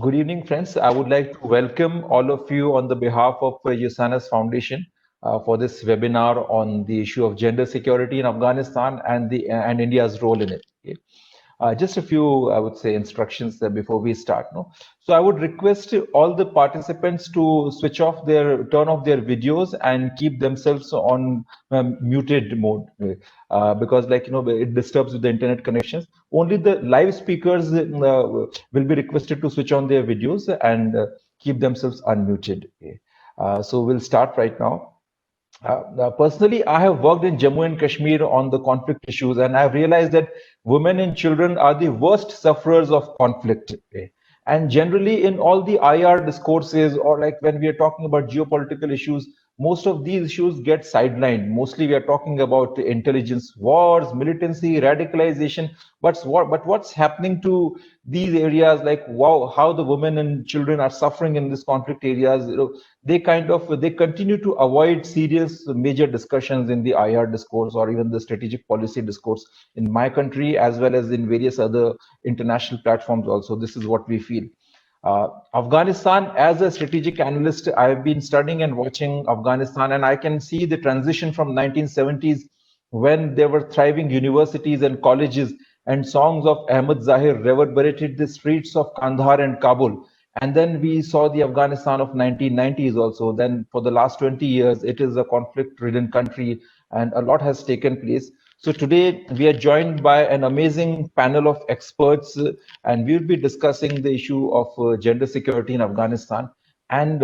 Good evening, friends. I would like to welcome all of you on the behalf of USANA's Foundation for this webinar on the issue of gender security in Afghanistan and India's role in it. Okay. Just a few, I would say, instructions before we start. No, so I would request all the participants to turn off their videos and keep themselves on muted mode because, it disturbs the internet connections. Only the live speakers will be requested to switch on their videos and keep themselves unmuted. Okay. So we'll start right now. Personally, I have worked in Jammu and Kashmir on the conflict issues, and I've realized that women and children are the worst sufferers of conflict. Okay. And generally, in all the IR discourses, or like when we are talking about geopolitical issues, most of these issues get sidelined. Mostly, we are talking about intelligence wars, militancy, radicalization. But what's happening to these areas? Like, wow, how the women and children are suffering in these conflict areas. They continue to avoid serious major discussions in the IR discourse or even the strategic policy discourse in my country as well as in various other international platforms also. This is what we feel. Afghanistan, as a strategic analyst, I've been studying and watching Afghanistan, and I can see the transition from 1970s when there were thriving universities and colleges and songs of Ahmad Zahir reverberated the streets of Kandahar and Kabul. And then we saw the Afghanistan of 1990s also. Then for the last 20 years, it is a conflict-ridden country and a lot has taken place. So today we are joined by an amazing panel of experts and we'll be discussing the issue of gender security in Afghanistan. And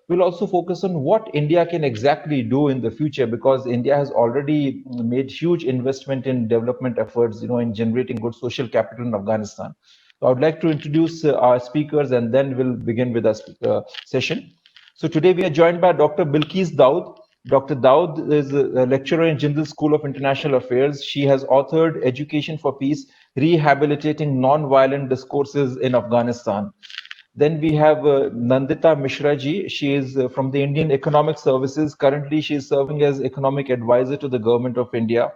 we'll also focus on what India can exactly do in the future, because India has already made huge investment in development efforts, in generating good social capital in Afghanistan. So I would like to introduce our speakers and then we'll begin with our session. So today we are joined by Dr. Bilkis Daud. Dr. Daud is a lecturer in Jindal School of International Affairs. She has authored Education for Peace, Rehabilitating Non-Violent Discourses in Afghanistan. Then we have Nandita Mishra ji. She is from the Indian Economic Services. Currently, she is serving as Economic Advisor to the Government of India.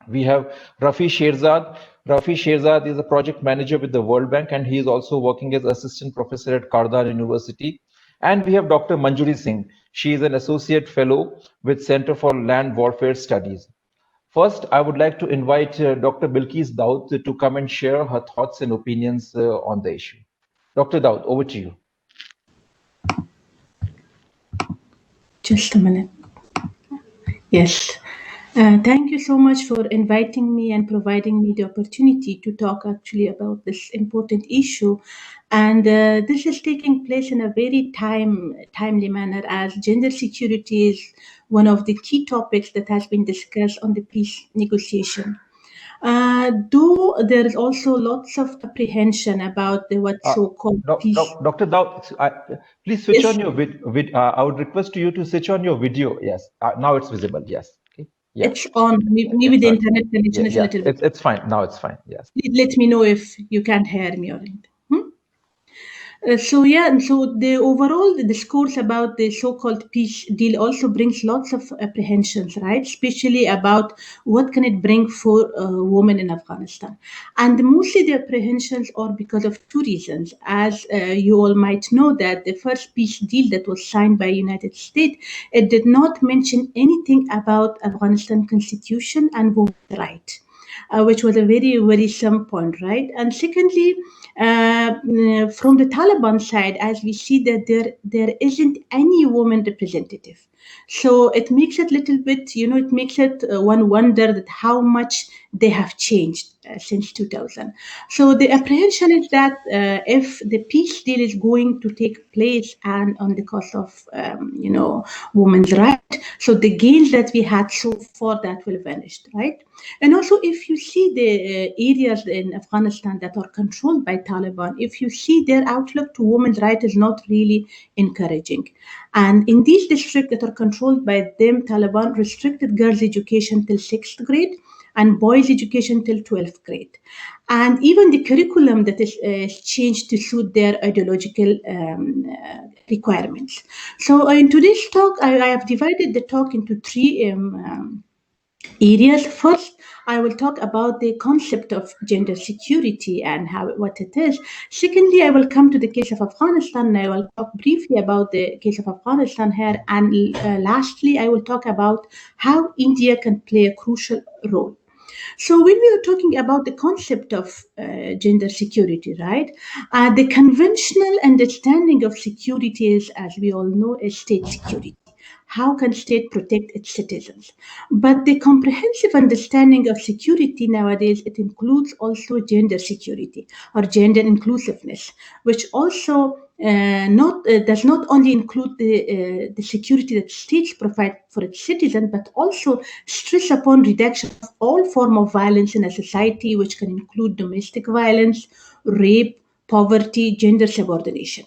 We have Rafi Sherzad. Rafi Sherzad is a project manager with the World Bank, and he is also working as assistant professor at Kardar University. And we have Dr. Manjuri Singh. She is an associate fellow with Center for Land Warfare Studies. First, I would like to invite Dr. Bilkis Daud to come and share her thoughts and opinions on the issue. Dr. Daud, over to you. Just a minute. Yes. Thank you so much for inviting me and providing me the opportunity to talk actually about this important issue. And this is taking place in a very timely manner, as gender security is one of the key topics that has been discussed on the peace negotiation. Though there is also lots of apprehension about the so-called peace. Dr. Daud, please switch on your video. I would request you to switch on your video. Yes, now it's visible. Yes. Okay. Yeah. It's on. Maybe the internet connection is a little bit. It's fine. Now it's fine. Yes. Please let me know if you can't hear me or anything. So the overall discourse about the so-called peace deal also brings lots of apprehensions, right? Especially about what can it bring for women in Afghanistan. And mostly the apprehensions are because of two reasons. As you all might know, that the first peace deal that was signed by United States, it did not mention anything about Afghanistan constitution and women's rights. Which was a very worrisome point, right? And secondly, from the Taliban side, as we see that there isn't any woman representative. So it makes it a little bit, it makes it one wonder that how much they have changed since 2000. So the apprehension is that if the peace deal is going to take place and on the cost of, women's rights, so the gains that we had so far, that will vanish, right? And also, if you see the areas in Afghanistan that are controlled by Taliban, if you see their outlook to women's rights is not really encouraging. And in these districts that are controlled by them, Taliban restricted girls' education till 6th grade and boys' education till 12th grade. And even the curriculum that is changed to suit their ideological requirements. So in today's talk, I have divided the talk into three areas. First, I will talk about the concept of gender security and what it is. Secondly, I will come to the case of Afghanistan and I will talk briefly about the case of Afghanistan here. And lastly, I will talk about how India can play a crucial role. So when we are talking about the concept of gender security, right? The conventional understanding of security is, as we all know, is state security. How can state protect its citizens? But the comprehensive understanding of security nowadays, it includes also gender security or gender inclusiveness, which also not does not only include the security that states provide for its citizens, but also stress upon reduction of all form of violence in a society, which can include domestic violence, rape, poverty, gender subordination.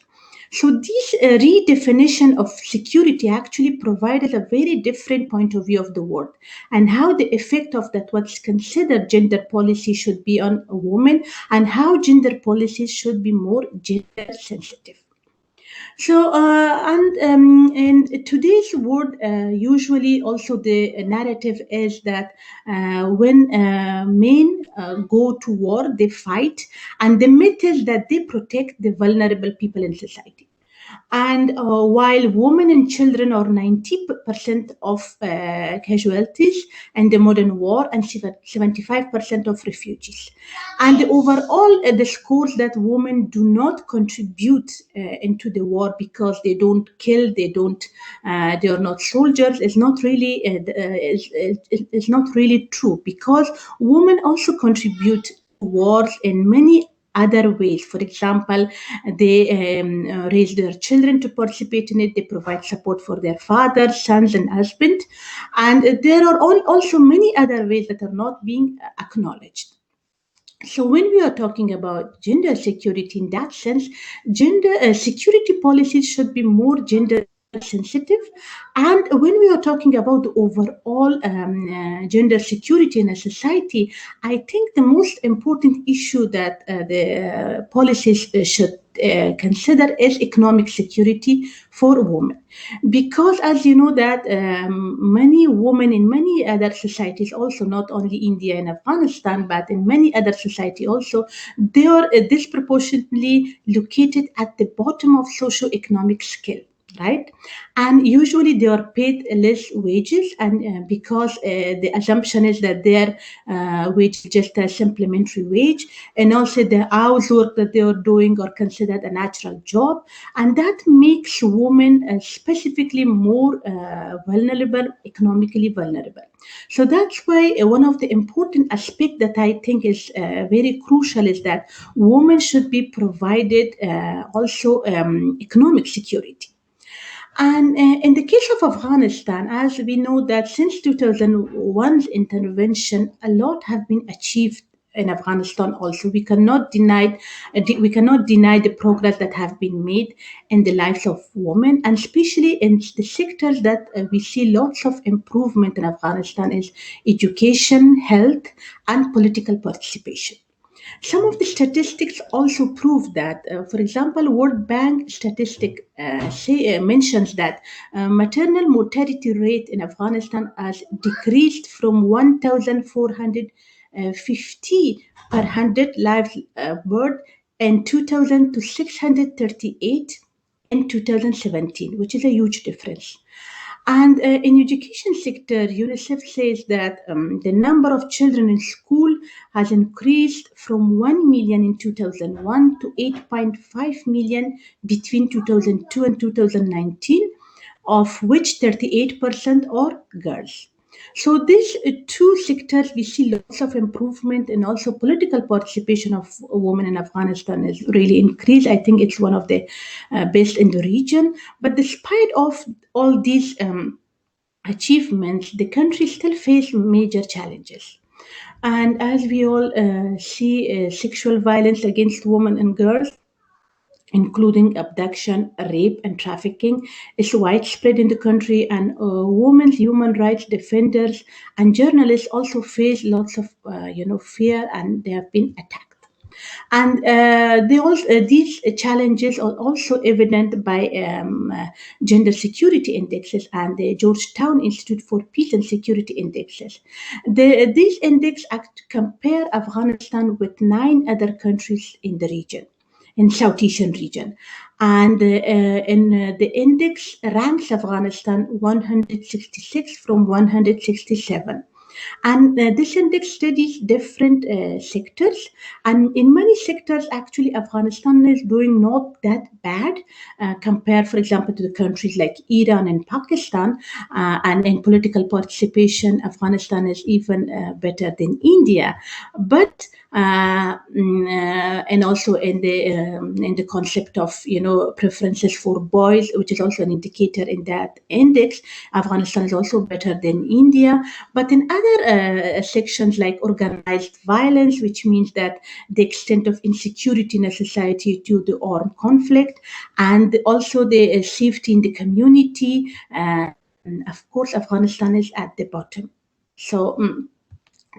So this redefinition of security actually provided a very different point of view of the world and how the effect of that what's considered gender policy should be on a woman and how gender policies should be more gender sensitive. So, in today's world, usually also the narrative is that when men go to war, they fight, and the myth is that they protect the vulnerable people in society. And while women and children are 90% of casualties in the modern war and 75% of refugees. And overall, the scores that women do not contribute into the war because they don't kill, they are not soldiers, is not really is not really true because women also contribute to wars in many other ways. For example, they raise their children to participate in it. They provide support for their fathers, sons, and husband. And there are also many other ways that are not being acknowledged. So when we are talking about gender security in that sense, gender security policies should be more gender sensitive. And when we are talking about the overall gender security in a society, I think the most important issue that the policies should consider is economic security for women, because as you know that many women in many other societies, also not only India and Afghanistan but in many other society also, they are disproportionately located at the bottom of socio-economic scale, right? And usually they are paid less wages, and because the assumption is that their wage is just a supplementary wage, and also the hours work that they are doing are considered a natural job, and that makes women specifically more vulnerable, economically vulnerable. So that's why one of the important aspects that I think is very crucial is that women should be provided also economic security. And in the case of Afghanistan, as we know that since 2001's intervention, a lot have been achieved in Afghanistan. Also, we cannot deny the progress that have been made in the lives of women, and especially in the sectors that we see lots of improvement in Afghanistan is education, health, and political participation. Some of the statistics also prove that, for example, World Bank statistic mentions that maternal mortality rate in Afghanistan has decreased from 1,450 per 100 live birth in 2000 to 638 in 2017, which is a huge difference. And in education sector, UNICEF says that the number of children in school has increased from 1 million in 2001 to 8.5 million between 2002 and 2019, of which 38% are girls. So these two sectors, we see lots of improvement, and also political participation of women in Afghanistan is really increased. I think it's one of the best in the region. But despite of all these achievements, the country still face major challenges. And as we all see, sexual violence against women and girls, including abduction, rape, and trafficking, is widespread in the country. And women's human rights defenders and journalists also face lots of, fear, and they have been attacked. And these challenges are also evident by gender security indexes and the Georgetown Institute for Peace and Security indexes. These index compare Afghanistan with 9 other countries in the region, in South Asian region. And the index ranks Afghanistan 166 from 167. And this index studies different sectors, and in many sectors actually Afghanistan is doing not that bad compared, for example, to the countries like Iran and Pakistan. And in political participation Afghanistan is even better than India. But and also in the concept of preferences for boys, which is also an indicator in that index, Afghanistan is also better than India. But in other sections like organized violence, which means that the extent of insecurity in a society due to armed conflict, and also the safety in the community, of course, Afghanistan is at the bottom. So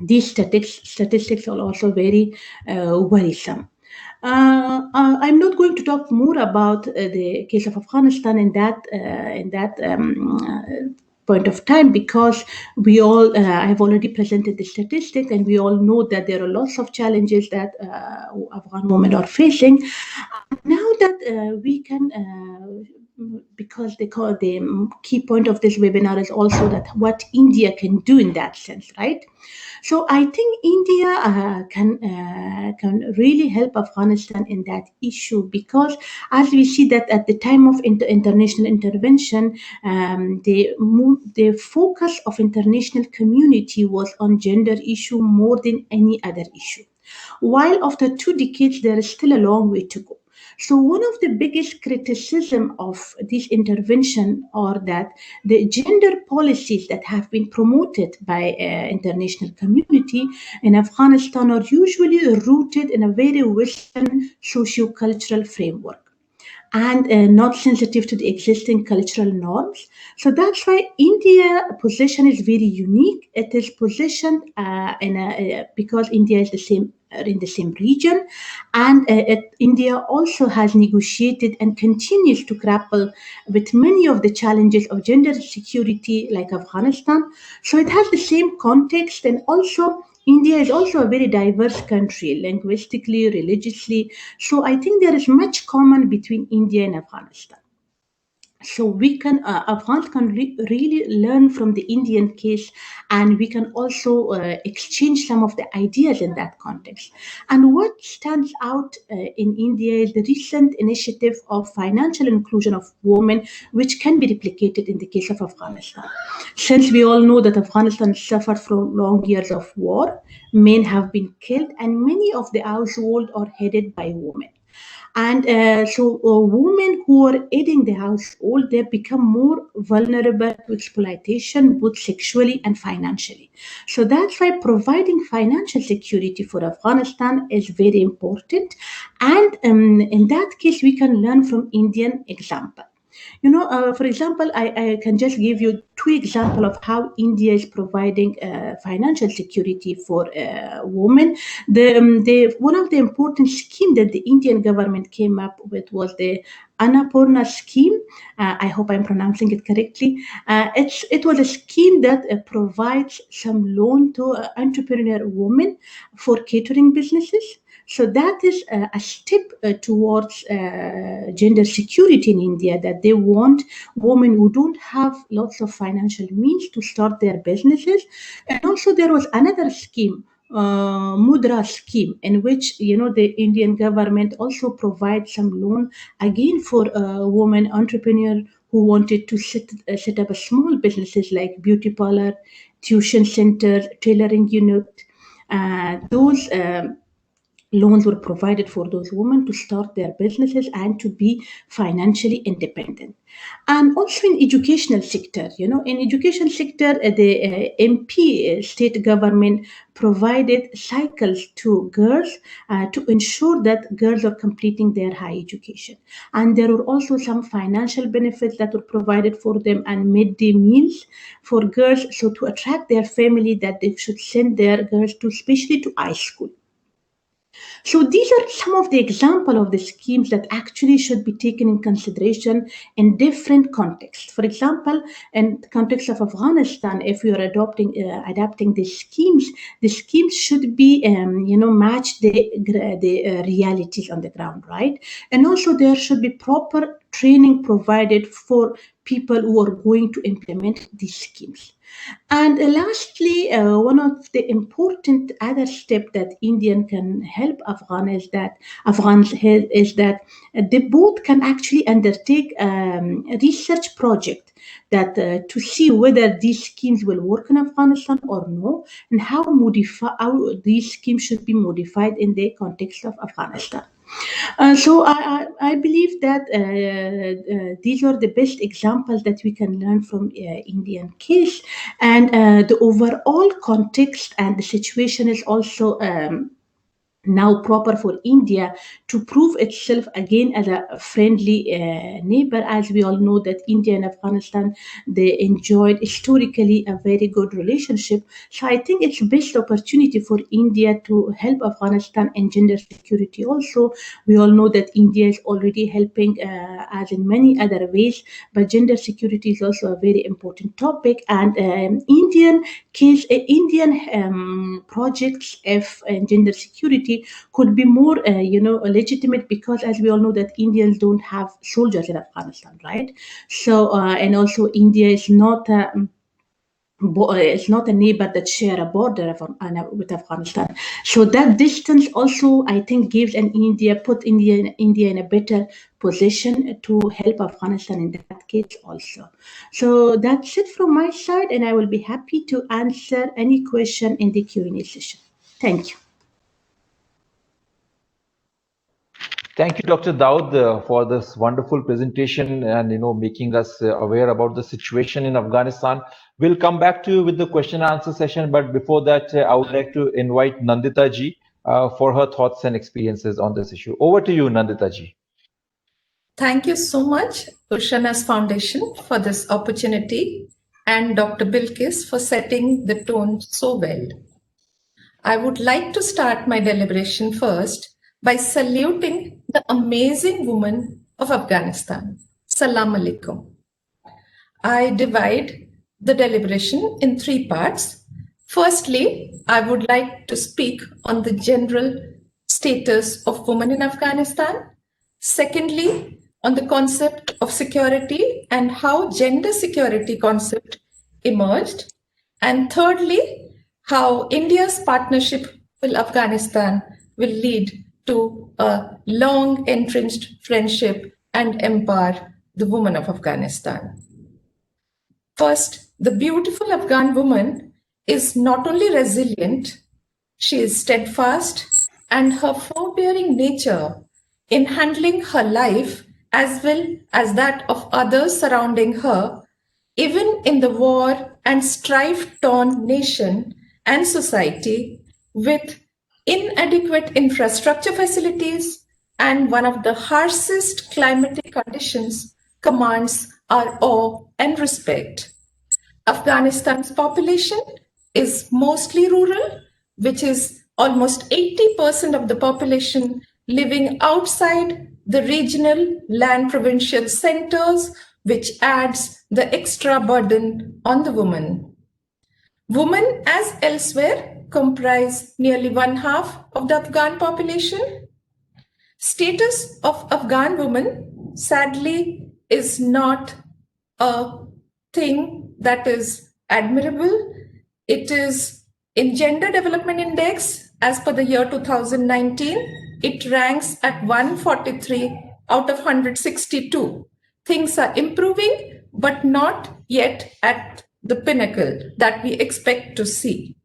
these statistics are also very worrisome. I'm not going to talk more about the case of Afghanistan in that point of time, because we all I have already presented the statistic, and we all know that there are lots of challenges that Afghan women are facing. Now that we can. Because the key point of this webinar is also that what India can do in that sense, right? So I think India can really help Afghanistan in that issue, because as we see that at the time of international intervention, the focus of international community was on gender issue more than any other issue. While after 2 decades, there is still a long way to go. So one of the biggest criticism of this intervention are that the gender policies that have been promoted by international community in Afghanistan are usually rooted in a very Western socio-cultural framework, and not sensitive to the existing cultural norms. So that's why India position is very unique. It is positioned because India is the same in the same region, and India also has negotiated and continues to grapple with many of the challenges of gender security like Afghanistan. So it has the same context, and also India is also a very diverse country, linguistically, religiously. So I think there is much common between India and Afghanistan. So we can, Afghans can really learn from the Indian case, and we can also exchange some of the ideas in that context. And what stands out in India is the recent initiative of financial inclusion of women, which can be replicated in the case of Afghanistan. Since we all know that Afghanistan suffered from long years of war, men have been killed, and many of the households are headed by women. And women who are aiding the household, they become more vulnerable to exploitation, both sexually and financially. So that's why providing financial security for Afghanistan is very important. And in that case, we can learn from Indian example. For example, I can just give you 2 examples of how India is providing financial security for women. One of the important scheme that the Indian government came up with was the Annapurna scheme. I hope I'm pronouncing it correctly. It was a scheme that provides some loan to entrepreneur women for catering businesses. So that is a step towards gender security in India, that they want women who don't have lots of financial means to start their businesses. And also there was another scheme, Mudra scheme, in which the Indian government also provides some loan again for women entrepreneur who wanted to set up a small businesses like beauty parlor, tuition center, tailoring unit. Those loans were provided for those women to start their businesses and to be financially independent. And also in educational sector, in education sector, the MP state government provided cycles to girls to ensure that girls are completing their high education. And there were also some financial benefits that were provided for them, and midday meals for girls, so to attract their family that they should send their girls to, especially to high school. So these are some of the example of the schemes that actually should be taken in consideration in different contexts. For example, in the context of Afghanistan, if you are adapting the schemes should be match the realities on the ground, right? And also there should be proper training provided for people who are going to implement these schemes. And lastly, one of the important other step that India can help Afghans is that they both can actually undertake a research project that to see whether these schemes will work in Afghanistan or no, and how these schemes should be modified in the context of Afghanistan. So I believe that these are the best examples that we can learn from Indian case, and the overall context and the situation is also now proper for India to prove itself again as a friendly neighbor. As we all know that India and Afghanistan, they enjoyed historically a very good relationship. So I think it's best opportunity for India to help Afghanistan in gender security also. We all know that India is already helping as in many other ways, but gender security is also a very important topic. And Indian projects of gender security could be more, legitimate, because as we all know that Indians don't have soldiers in Afghanistan, right? So and also India is not it's not a neighbor that share a border with Afghanistan. So that distance also, I think, gives an India in a better position to help Afghanistan in that case also. So that's it from my side, and I will be happy to answer any question in the Q&A session. Thank you. Thank you, Dr. Daud, for this wonderful presentation and making us aware about the situation in Afghanistan. We'll come back to you with the question and answer session, but before that, I would like to invite Nandita ji for her thoughts and experiences on this issue. Over to you, Nandita ji. Thank you so much, Ushana's Foundation, for this opportunity, and Dr. Bilkis for setting the tone so well. I would like to start my deliberation first by saluting the amazing women of Afghanistan. Salam alaikum. I divide the deliberation in three parts. Firstly, I would like to speak on the general status of women in Afghanistan. Secondly, on the concept of security and how gender security concept emerged. And thirdly, how India's partnership with Afghanistan will lead to a long entrenched friendship and empower the women of Afghanistan. First, the beautiful Afghan woman is not only resilient, she is steadfast, and her forbearing nature in handling her life as well as that of others surrounding her, even in the war and strife-torn nation and society with inadequate infrastructure facilities and one of the harshest climatic conditions, commands our awe and respect. Afghanistan's population is mostly rural, which is almost 80% of the population living outside the regional land provincial centers, which adds the extra burden on the woman. Women, as elsewhere, comprise nearly one half of the Afghan population. Status of Afghan women, sadly, is not a thing that is admirable. It is in Gender Development Index, as per the year 2019, it ranks at 143 out of 162. Things are improving, but not yet at the pinnacle that we expect to see.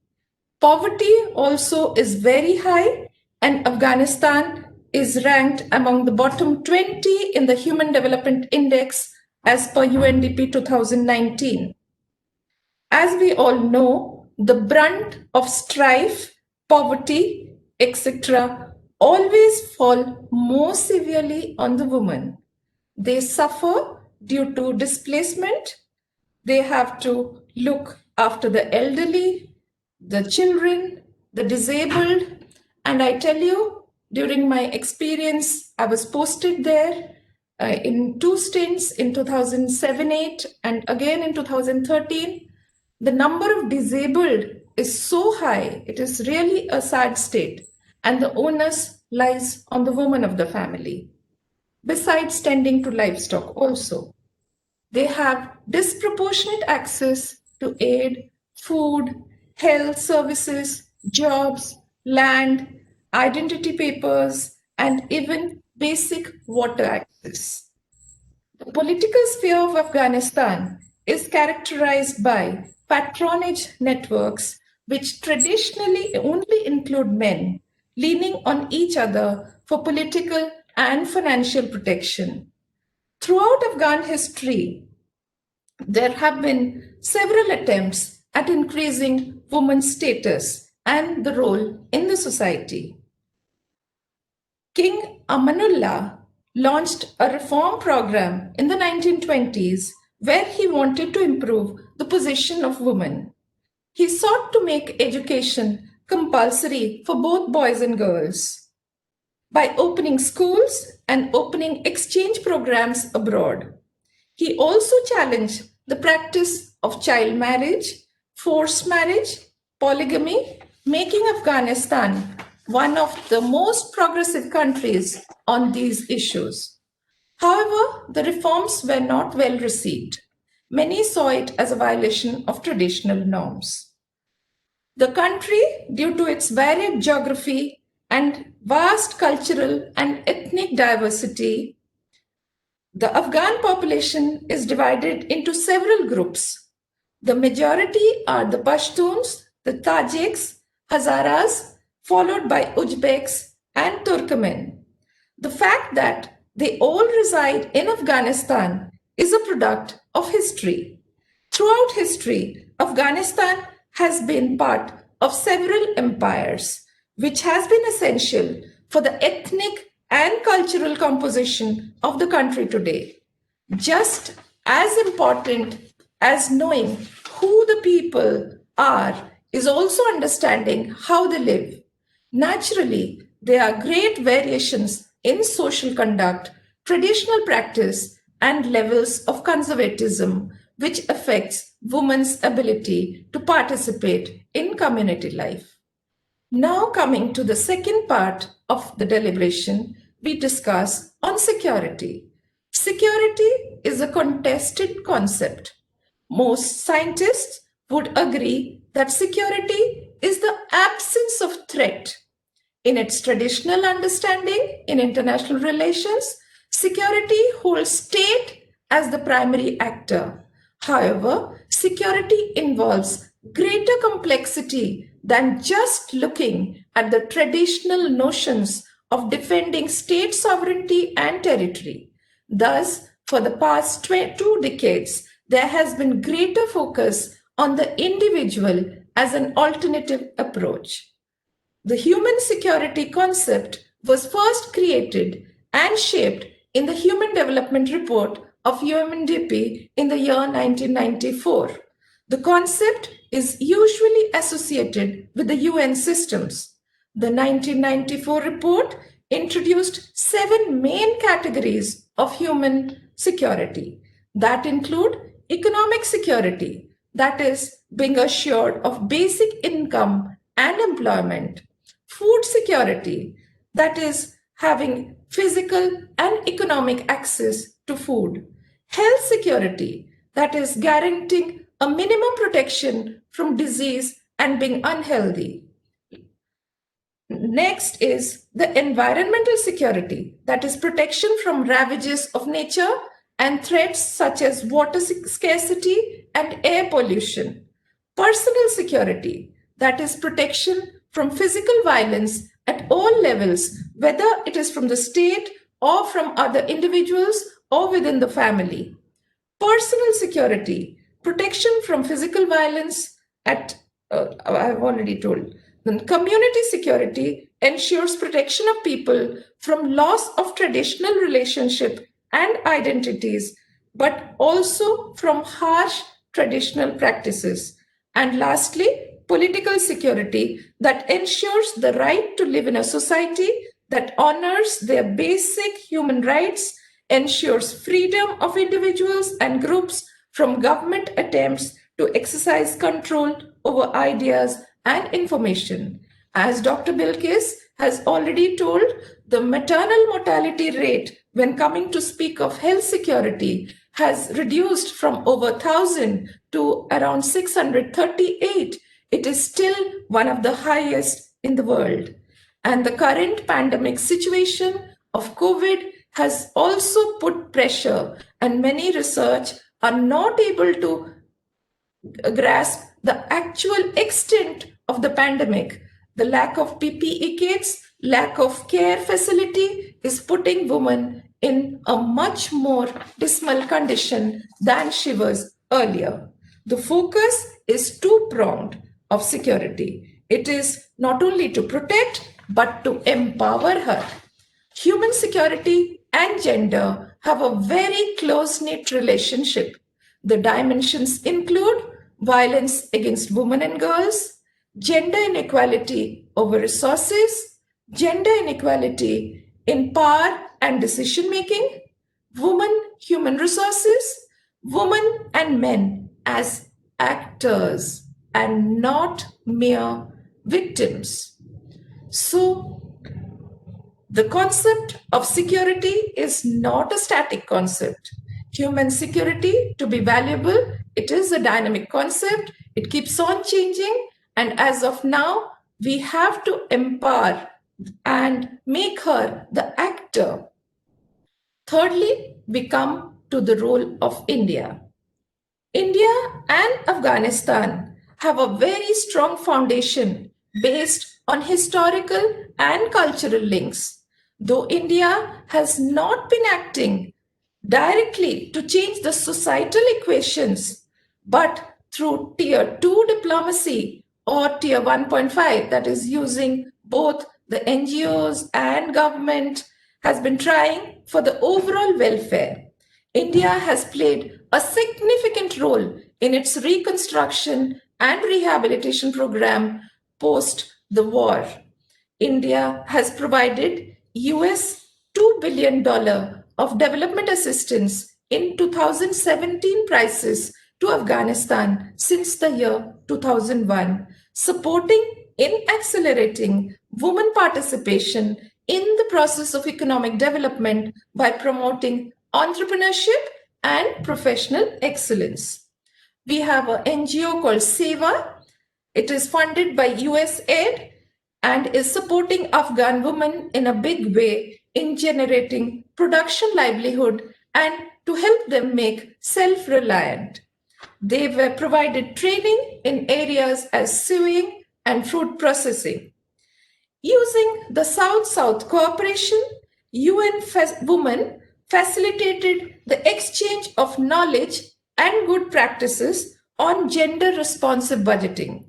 Poverty also is very high, and Afghanistan is ranked among the bottom 20 in the Human Development Index as per UNDP 2019. As we all know, the brunt of strife, poverty, etc., always fall more severely on the woman. They suffer due to displacement. They have to look after the elderly, the children, the disabled, and I tell you, during my experience, I was posted there in two stints in 2007-8 and again in 2013. The number of disabled is so high, it is really a sad state, and the onus lies on the woman of the family, besides tending to livestock also. They have disproportionate access to aid, food, health services, jobs, land, identity papers, and even basic water access. The political sphere of Afghanistan is characterized by patronage networks which traditionally only include men leaning on each other for political and financial protection. Throughout Afghan history, there have been several attempts at increasing women's status and the role in the society. King Amanullah launched a reform program in the 1920s where he wanted to improve the position of women. He sought to make education compulsory for both boys and girls by opening schools and opening exchange programs abroad. He also challenged the practice of child marriage, forced marriage, polygamy, making Afghanistan one of the most progressive countries on these issues. However, the reforms were not well received. Many saw it as a violation of traditional norms. The country, due to its varied geography and vast cultural and ethnic diversity, the Afghan population is divided into several groups. The majority are the Pashtuns, the Tajiks, Hazaras, followed by Uzbeks and Turkmen. The fact that they all reside in Afghanistan is a product of history. Throughout history, Afghanistan has been part of several empires, which has been essential for the ethnic and cultural composition of the country today. Just as important as knowing who the people are is also understanding how they live. Naturally, there are great variations in social conduct, traditional practice, and levels of conservatism, which affects women's ability to participate in community life. Now, coming to the second part of the deliberation, we discuss on security. Security is a contested concept. Most scientists would agree that security is the absence of threat. In its traditional understanding in international relations, security holds state as the primary actor. However, security involves greater complexity than just looking at the traditional notions of defending state sovereignty and territory. Thus, for the past 2 decades, there has been greater focus on the individual as an alternative approach. The human security concept was first created and shaped in the Human Development Report of UNDP in the year 1994. The concept is usually associated with the UN systems. The 1994 report introduced 7 main categories of human security that include economic security, that is, being assured of basic income and employment, food security, that is, having physical and economic access to food, health security, that is, guaranteeing a minimum protection from disease and being unhealthy. Next is the environmental security, that is, protection from ravages of nature and threats such as water scarcity and air pollution. Personal security, that is, protection from physical violence at all levels, whether it is from the state or from other individuals or within the family. Personal security, protection from physical violence at, I've already told. Then community security ensures protection of people from loss of traditional relationship and identities, but also from harsh traditional practices. And lastly, political security that ensures the right to live in a society that honors their basic human rights, ensures freedom of individuals and groups from government attempts to exercise control over ideas and information. As Dr. Bilkis has already told, the maternal mortality rate when coming to speak of health security has reduced from over 1,000 to around 638. It is still one of the highest in the world. And the current pandemic situation of COVID has also put pressure, and many research are not able to grasp the actual extent of the pandemic. The lack of PPE kits, lack of care facility is putting women in a much more dismal condition than she was earlier. The focus is two-pronged of security. It is not only to protect, but to empower her. Human security and gender have a very close knit relationship. The dimensions include violence against women and girls, gender inequality over resources, gender inequality in power and decision making, women human resources, women and men as actors and not mere victims. So, the concept of security is not a static concept. Human security, to be valuable, it is a dynamic concept. It keeps on changing. And as of now, we have to empower and make her the actor. Thirdly, we come to the role of India. India and Afghanistan have a very strong foundation based on historical and cultural links. Though India has not been acting directly to change the societal equations, but through tier 2 diplomacy or tier 1.5, that is using both the NGOs and government, has been trying for the overall welfare. India has played a significant role in its reconstruction and rehabilitation program post the war. India has provided US $2 billion of development assistance in 2017 prices to Afghanistan since the year 2001, supporting in accelerating women participation in the process of economic development by promoting entrepreneurship and professional excellence. We have an NGO called SEVA. It is funded by USAID and is supporting Afghan women in a big way in generating production livelihood and to help them make self-reliant. They were provided training in areas as sewing and food processing. Using the South-South cooperation, UN Women facilitated the exchange of knowledge and good practices on gender responsive budgeting.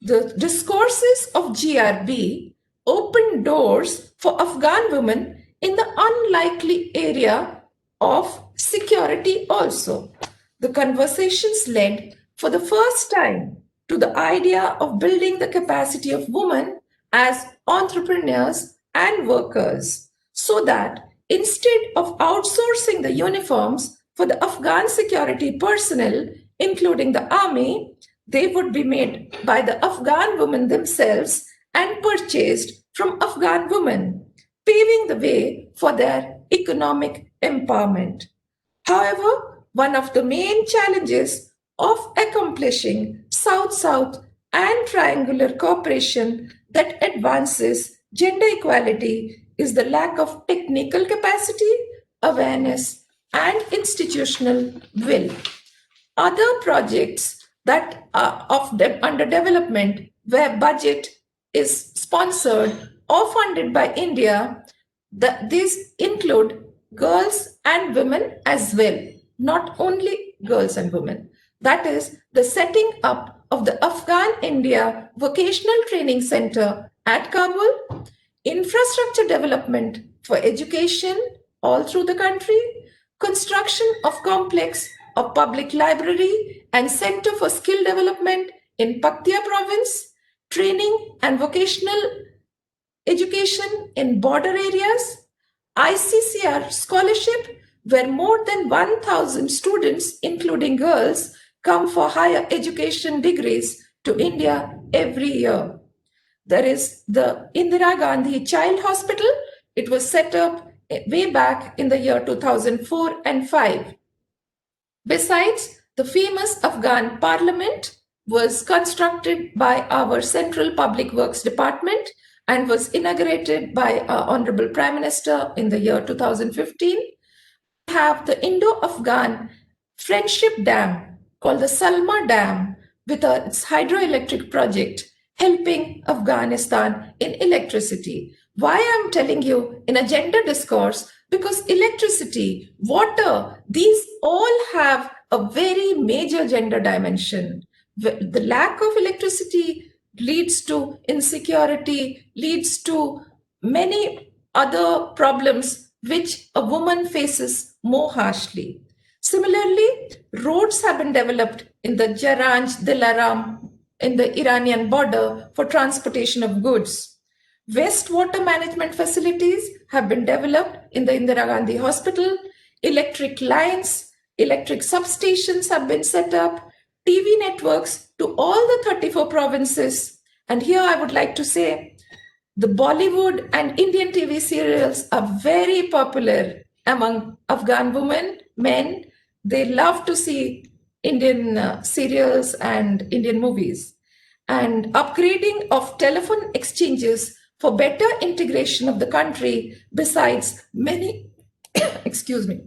The discourses of GRB opened doors for Afghan women in the unlikely area of security also. The conversations led for the first time to the idea of building the capacity of women as entrepreneurs and workers, so that instead of outsourcing the uniforms for the Afghan security personnel, including the army, they would be made by the Afghan women themselves and purchased from Afghan women, paving the way for their economic empowerment. However, one of the main challenges of accomplishing South-South and triangular cooperation that advances gender equality is the lack of technical capacity, awareness, and institutional will. Other projects that are under development where budget is sponsored or funded by India, these include girls and women as well, not only girls and women. That is the setting up of the Afghan India Vocational Training Center at Kabul, infrastructure development for education all through the country, construction of complex of public library and center for skill development in Paktia province, training and vocational education in border areas, ICCR scholarship, where more than 1,000 students, including girls, come for higher education degrees to India every year. There is the Indira Gandhi Child Hospital. It was set up way back in the year 2004 and 5. Besides, the famous Afghan Parliament was constructed by our Central Public Works Department and was inaugurated by our Honorable Prime Minister in the year 2015. We have the Indo-Afghan Friendship Dam called the Salma Dam with its hydroelectric project helping Afghanistan in electricity. Why I'm telling you in a gender discourse? Because electricity, water, these all have a very major gender dimension. The lack of electricity leads to insecurity, leads to many other problems which a woman faces more harshly. Similarly, roads have been developed in the Jaranj, Dilaram, in the Iranian border for transportation of goods. Wastewater management facilities have been developed in the Indira Gandhi Hospital. Electric lines, electric substations have been set up. TV networks to all the 34 provinces. And here I would like to say the Bollywood and Indian TV serials are very popular among Afghan women, men. They love to see Indian serials and Indian movies. And upgrading of telephone exchanges for better integration of the country, besides many, excuse me,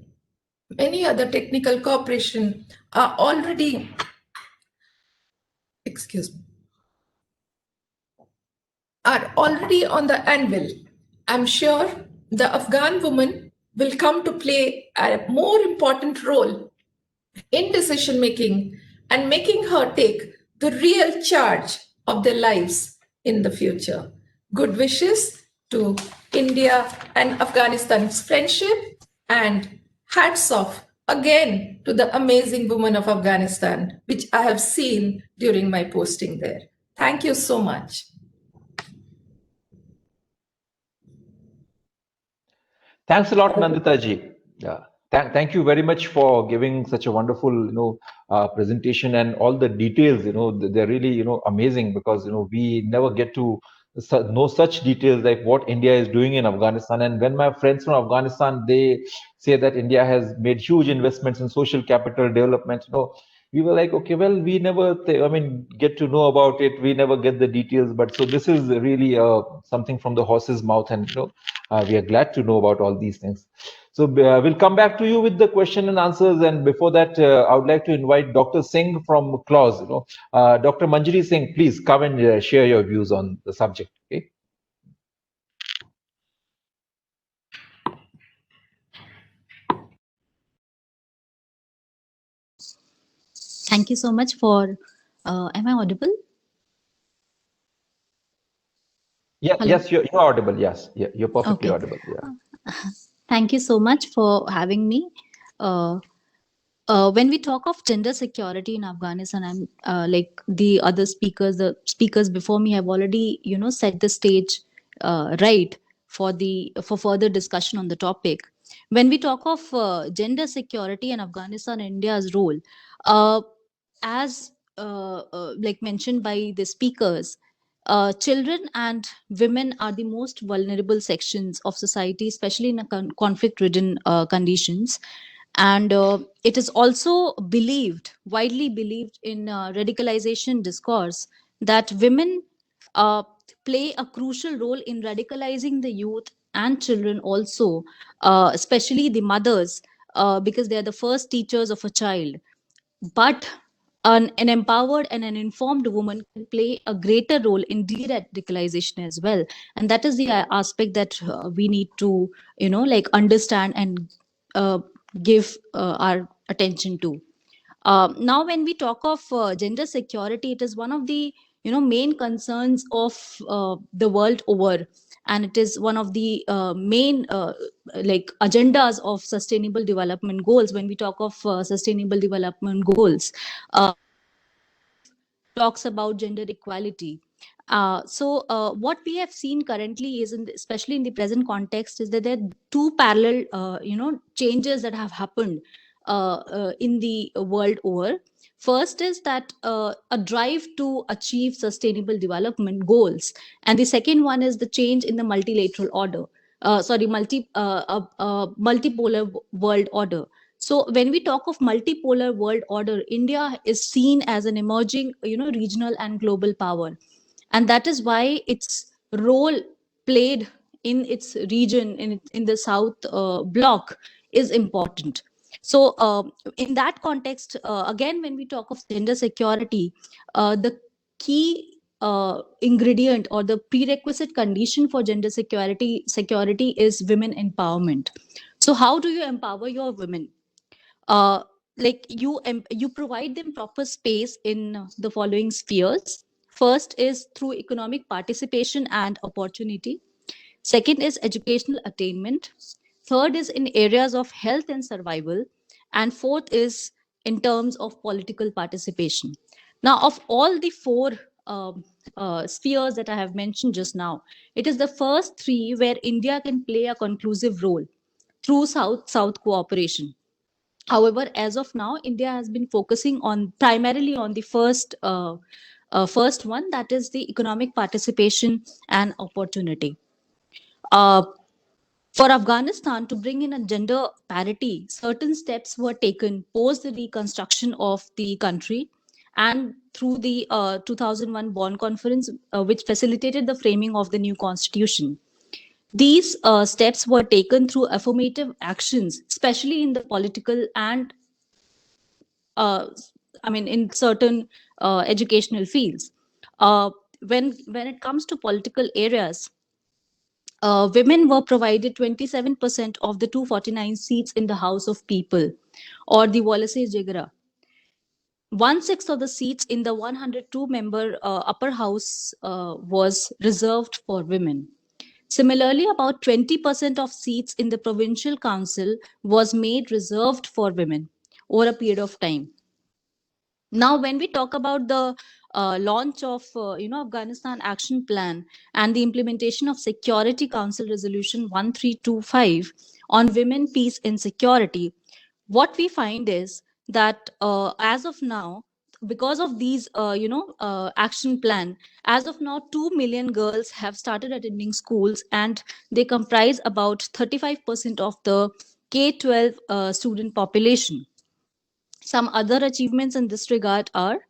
many other technical cooperation are already, excuse me, are already on the anvil. I'm sure the Afghan woman will come to play a more important role in decision making and making her take the real charge of their lives in the future. Good wishes to India and Afghanistan's friendship, and hats off again to the amazing women of Afghanistan, which I have seen during my posting there. Thank you so much. Thanks a lot, Nandita ji. Yeah. Thank you very much for giving such a wonderful, presentation, and all the details. They're really, amazing, because we never get to know such details like what India is doing in Afghanistan. And when my friends from Afghanistan, they say that India has made huge investments in social capital development, we were like, okay, well, we never, get to know about it. We never get the details. But so this is really something from the horse's mouth, and we are glad to know about all these things. So we'll come back to you with the question and answers. And before that, I would like to invite Dr. Singh from Clause. Dr. Manjari Singh, please come and share your views on the subject. Okay. Thank you so much for. Am I audible? Yeah. Hello? Yes, you're audible. Yes. Yeah, you're perfectly Okay. audible. Yeah. Thank you so much for having me. Uh, when we talk of gender security in Afghanistan, I'm like the other speakers, the speakers before me have already, set the stage right for further discussion on the topic. When we talk of gender security in Afghanistan and India's role, uh, as like mentioned by the speakers, children and women are the most vulnerable sections of society, especially in a conflict-ridden conditions. And it is also believed, widely believed in radicalization discourse, that women uh, play a crucial role in radicalizing the youth and children also, especially the mothers, because they are the first teachers of a child. But an empowered and an informed woman can play a greater role in de-radicalization as well, and that is the aspect that we need to like understand and uh, give our attention to. Now when we talk of gender security, it is one of the main concerns of the world over, and it is one of the main like agendas of sustainable development goals. When we talk of sustainable development goals, talks about gender equality. What we have seen currently is, especially in the present context, is that there are two parallel, changes that have happened in the world over. First is that a drive to achieve sustainable development goals, and the second one is the change in the multilateral order. Multipolar world order. So when we talk of multipolar world order, India is seen as an emerging, regional and global power, and that is why its role played in its region, in the south bloc, is important. So in that context, again, when we talk of gender security, the key ingredient or the prerequisite condition for gender security is women empowerment. So how do you empower your women? uh, you provide them proper space in the following spheres. First is through economic participation and opportunity. Second is educational attainment. Third is in areas of health and survival. And fourth is in terms of political participation. Now, of all the four spheres that I have mentioned just now, it is the first three where India can play a conclusive role through South cooperation. However, as of now, India has been focusing on primarily on the first one, that is the economic participation and opportunity. Uh, for Afghanistan to bring in a gender parity, certain steps were taken post the reconstruction of the country and through the 2001 Bonn Conference, which facilitated the framing of the new constitution. These steps were taken through affirmative actions, especially in the political and uh, in certain educational fields. Uh, when it comes to political areas, women were provided 27% of the 249 seats in the House of People, or the Wallace Jagara. One-sixth of the seats in the 102-member upper house was reserved for women. Similarly, about 20% of seats in the provincial council was made reserved for women over a period of time. Now, when we talk about the launch of Afghanistan action plan and the implementation of Security Council resolution 1325 on women, peace and security, what we find is that as of now, because of these action plan, as of now 2 million girls have started attending schools, and they comprise about 35% of the K-12 student population. Some other achievements in this regard are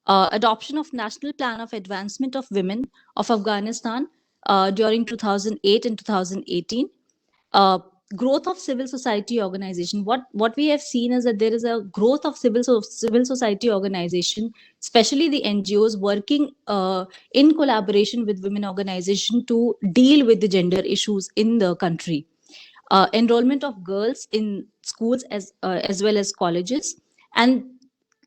adoption of National Plan of Advancement of Women of Afghanistan during 2008 and 2018. Uh, Growth of civil society organization. What we have seen is that there is a growth of civil society organization, especially the NGOs working in collaboration with women organization to deal with the gender issues in the country. Enrollment of girls in schools as well as colleges, and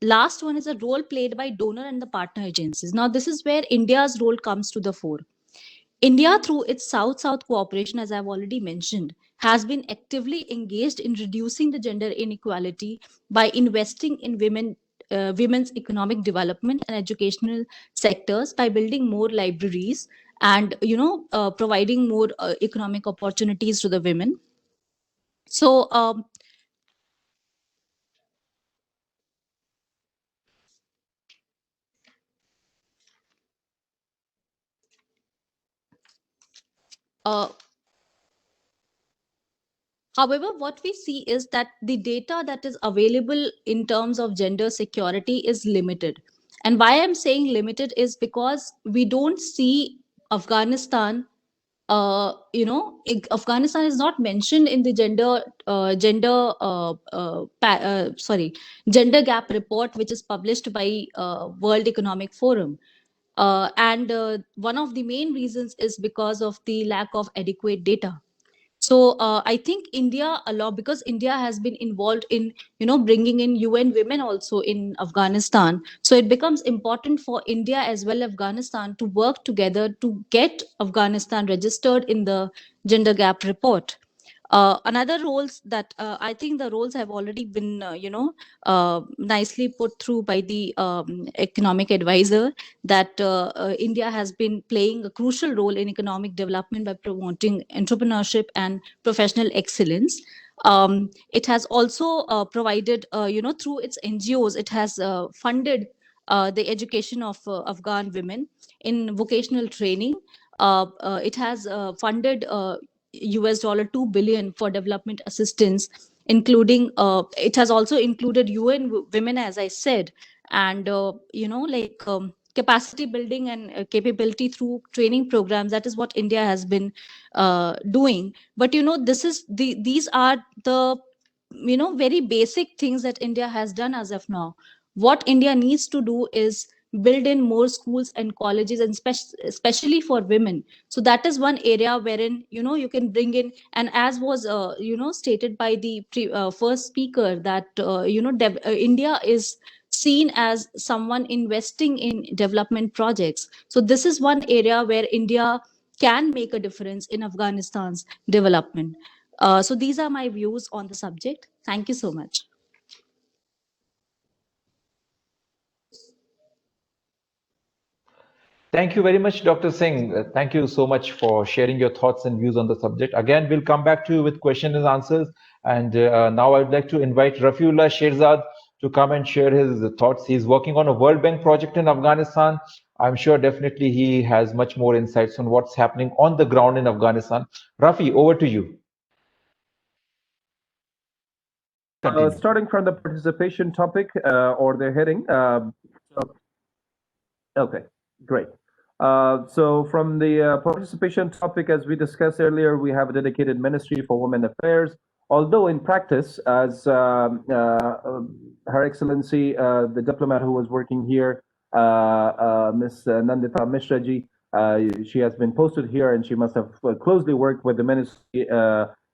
last one is a role played by donor and the partner agencies. Now this is where India's role comes to the fore. India, through its South-South cooperation, as I've already mentioned, has been actively engaged in reducing the gender inequality by investing in women's economic development and educational sectors, by building more libraries and providing more economic opportunities to the women. So, uh, however, what we see is that the data that is available in terms of gender security is limited. And why I'm saying limited is because we don't see Afghanistan. Afghanistan is not mentioned in the gender gap report, which is published by World Economic Forum. And one of the main reasons is because of the lack of adequate data. So I think India, a lot, because India has been involved in bringing in UN women also in Afghanistan. So it becomes important for India as well as Afghanistan to work together to get Afghanistan registered in the gender gap report. Another roles that I think the roles have already been, nicely put through by the economic advisor, that India has been playing a crucial role in economic development by promoting entrepreneurship and professional excellence. It has also provided, through its NGOs, it has funded the education of Afghan women in vocational training. It has funded US $2 billion for development assistance, including it has also included UN women, as I said, and capacity building and capability through training programs. That is what India has been doing. But these are the very basic things that India has done as of now. What India needs to do is build in more schools and colleges, and especially for women. So that is one area wherein you can bring in, and as was stated by the first speaker, that India is seen as someone investing in development projects. So this is one area where India can make a difference in Afghanistan's development. So these are my views on the subject. Thank you so much. Thank you very much, Dr. Singh. Thank you so much for sharing your thoughts and views on the subject. Again, we'll come back to you with questions and answers. And now I'd like to invite Rafiullah Sherzad to come and share his thoughts. He's working on a World Bank project in Afghanistan. I'm sure definitely he has much more insights on what's happening on the ground in Afghanistan. Rafi, over to you. Starting from the participation topic or the heading. Okay, great. So from the participation topic, as we discussed earlier, we have a dedicated Ministry for Women Affairs. Although in practice, as Her Excellency, the diplomat who was working here, Ms. Nandita Mishraji, she has been posted here, and she must have closely worked with the ministry,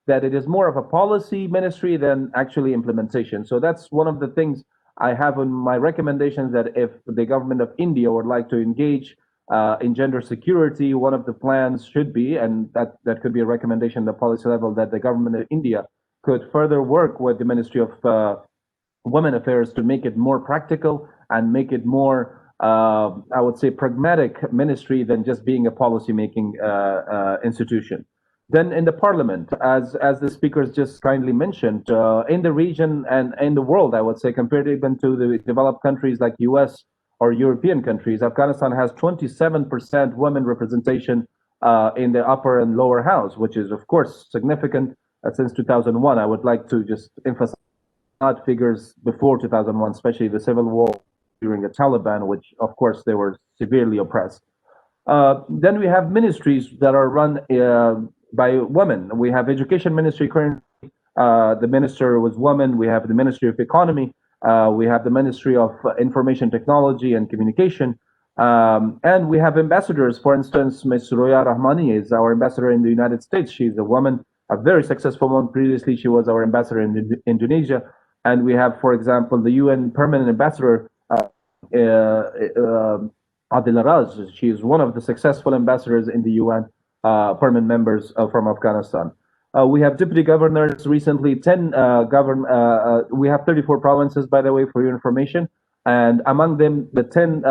that it is more of a policy ministry than actually implementation. So that's one of the things I have in my recommendations, that if the government of India would like to engage in gender security, one of the plans should be, and that could be a recommendation at the policy level, that the government of India could further work with the Ministry of Women Affairs to make it more practical and make it more, I would say, pragmatic ministry than just being a policy-making institution. Then in the parliament, as the speakers just kindly mentioned, in the region and in the world, I would say, compared even to the developed countries like US or European countries, Afghanistan has 27% women representation in the upper and lower house, which is, of course, significant since 2001. I would like to just emphasize not figures before 2001, especially the civil war during the Taliban, which, of course, they were severely oppressed. Then we have ministries that are run by women. We have Education Ministry currently. The minister was woman. We have the Ministry of Economy. We have the Ministry of Information Technology and Communication. And we have ambassadors. For instance, Ms. Roya Rahmani is our ambassador in the United States. She's a woman, a very successful one. Previously, she was our ambassador in Indonesia. And we have, for example, the UN Permanent Ambassador, Adila Raj. She is one of the successful ambassadors in the UN permanent members from Afghanistan. We have deputy governors recently, 10 we have 34 provinces, by the way, for your information. And among them, the 10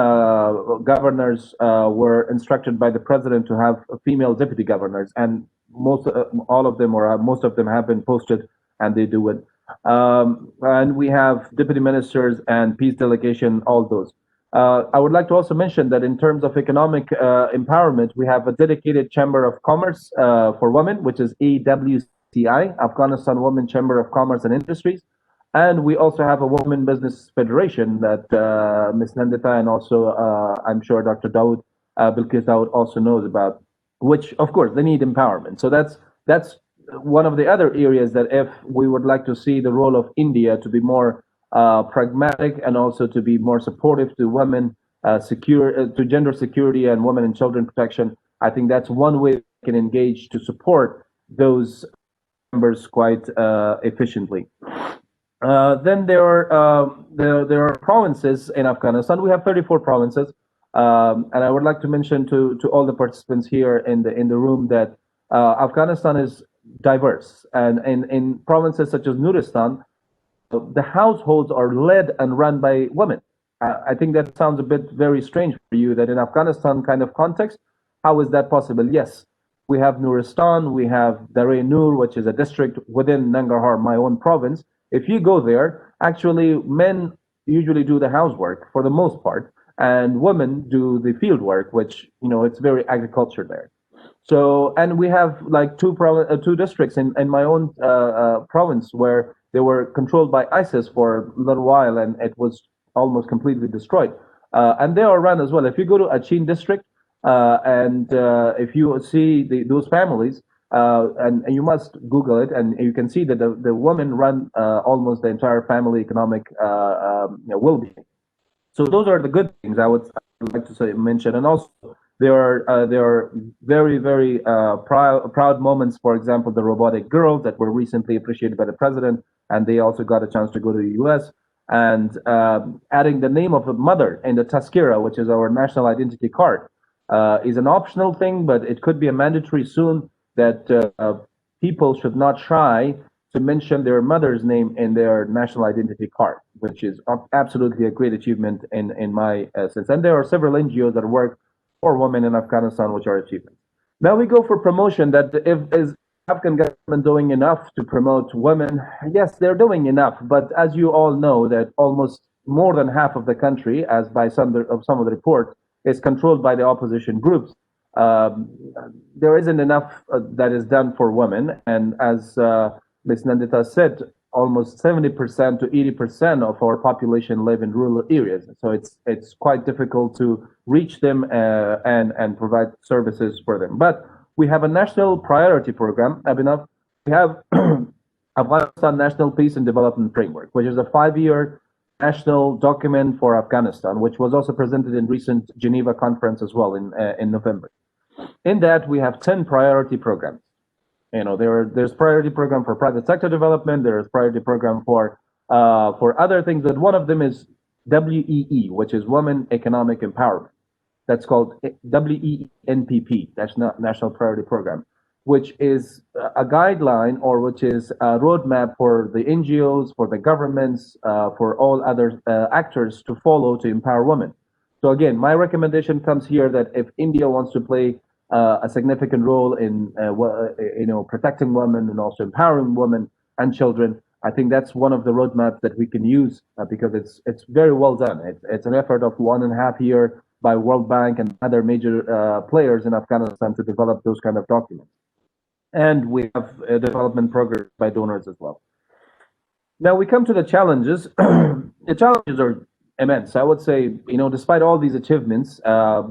governors were instructed by the president to have female deputy governors. And all of them, or most of them, have been posted, and they do it. And we have deputy ministers and peace delegation, all those. I would like to also mention that in terms of economic empowerment, we have a dedicated Chamber of Commerce for women, which is AWCI, Afghanistan Women Chamber of Commerce and Industries. And we also have a Women Business Federation that Ms. Nandita and also I'm sure Dr. Dawood, Bilkis Dawood also knows about, which of course they need empowerment. So that's one of the other areas that if we would like to see the role of India to be more pragmatic and also to be more supportive to women, to gender security and women and children protection, I think that's one way we can engage to support those members quite efficiently. Then there are provinces in Afghanistan. We have 34 provinces, and I would like to mention to all the participants here in the room that Afghanistan is diverse. And in provinces such as Nuristan, the households are led and run by women. I think that sounds a bit very strange for you that in Afghanistan kind of context, how is that possible? Yes, we have Nuristan, we have Dar Nur, which is a district within Nangarhar, my own province. If you go there, actually men usually do the housework for the most part, and women do the field work, which, it's very agriculture there. So, and we have like two districts in my own province where they were controlled by ISIS for a little while, and it was almost completely destroyed. And they are run as well. If you go to Achin district, and if you see those families, and you must Google it, and you can see that the women run almost the entire family economic well-being. So those are the good things I would like to say mention, and also there are very very proud moments. For example, the robotic girls that were recently appreciated by the president, and they also got a chance to go to the U.S. And adding the name of a mother in the Tazkira, which is our national identity card, is an optional thing, but it could be a mandatory soon that people should not try to mention their mother's name in their national identity card, which is absolutely a great achievement in my sense. And there are several NGOs that work for women in Afghanistan, which are achievements. Now we go for promotion. That if is Afghan government doing enough to promote women? Yes, they're doing enough, but as you all know, that almost more than half of the country, as by some of the reports, is controlled by the opposition groups. Um, there isn't enough that is done for women, and as Ms. Nandita said, almost 70% to 80% of our population live in rural areas. So it's quite difficult to reach them and provide services for them. But we have a national priority program, Abhinav. We have Afghanistan National Peace and Development Framework, which is a 5-year national document for Afghanistan, which was also presented in recent Geneva conference as well in November. In that, we have 10 priority programs. There's priority program for private sector development. There's priority program for other things. But one of them is WEE, which is Women Economic Empowerment. That's called WENPP. That's not National Priority Program, which is a guideline or which is a roadmap for the NGOs, for the governments, for all other actors to follow to empower women. So again, my recommendation comes here that if India wants to play a significant role in protecting women and also empowering women and children, I think that's one of the roadmaps that we can use because it's very well done. It's an effort of 1.5 years by World Bank and other major players in Afghanistan to develop those kind of documents. And we have a development programs by donors as well. Now we come to the challenges. The challenges are immense. I would say, despite all these achievements,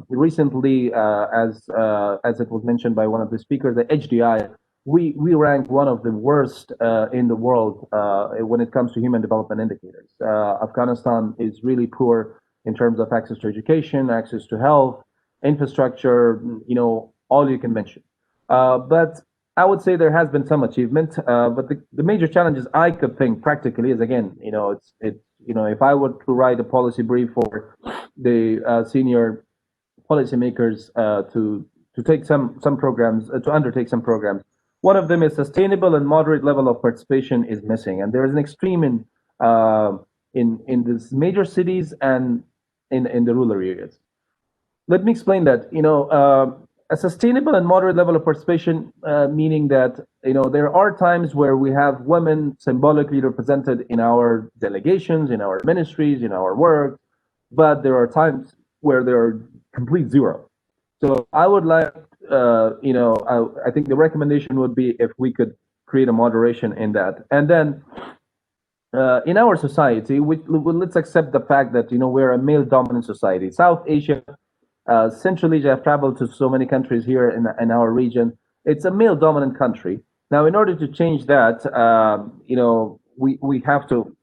recently, as it was mentioned by one of the speakers, the HDI, we rank one of the worst in the world when it comes to human development indicators. Afghanistan is really poor in terms of access to education, access to health, infrastructure, all you can mention. But I would say there has been some achievement, but the major challenges I could think practically is, again, if I were to write a policy brief for the senior policymakers to take some programs, to undertake some programs, one of them is sustainable and moderate level of participation is missing, and there is an extreme in these major cities and in the rural areas. Let me explain that. A sustainable and moderate level of participation, meaning that there are times where we have women symbolically represented in our delegations, in our ministries, in our work, but there are times where there are complete zero. So I would like, I think the recommendation would be if we could create a moderation in that, and then in our society, let's accept the fact that we're a male-dominant society. South Asia. Central Asia, I've traveled to so many countries here in our region. It's a male-dominant country. Now, in order to change that, we have to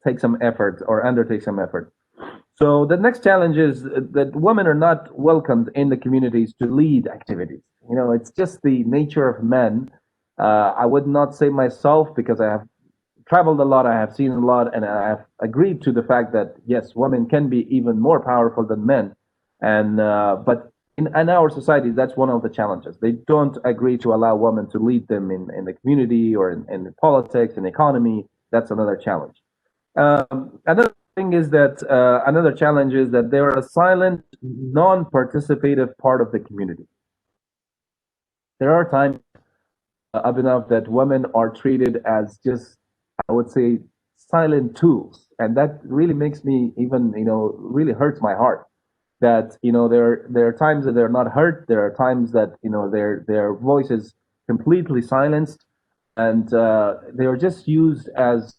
take some effort or undertake some effort. So the next challenge is that women are not welcomed in the communities to lead activities. It's just the nature of men. I would not say myself because I have traveled a lot, I have seen a lot, and I have agreed to the fact that yes, women can be even more powerful than men. And but in our society, that's one of the challenges. They don't agree to allow women to lead them in the community or in politics and economy. That's another challenge. Another thing is that another challenge is that they are a silent, non-participative part of the community. There are times, Abhinav, that women are treated as just, I would say, silent tools, and that really makes me even, really hurts my heart. That there are times that they're not heard. There are times that their voice is completely silenced, and they are just used as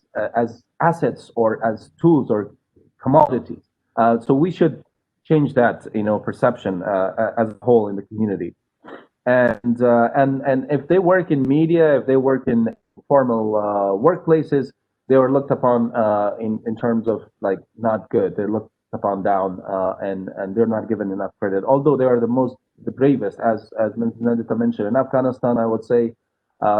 assets or as tools or commodities. So we should change that perception as a whole in the community. And if they work in media, if they work in formal workplaces, they are looked upon in terms of like not good. They're looked upon down, and they're not given enough credit. Although they are the bravest, as Nandita mentioned in Afghanistan, I would say,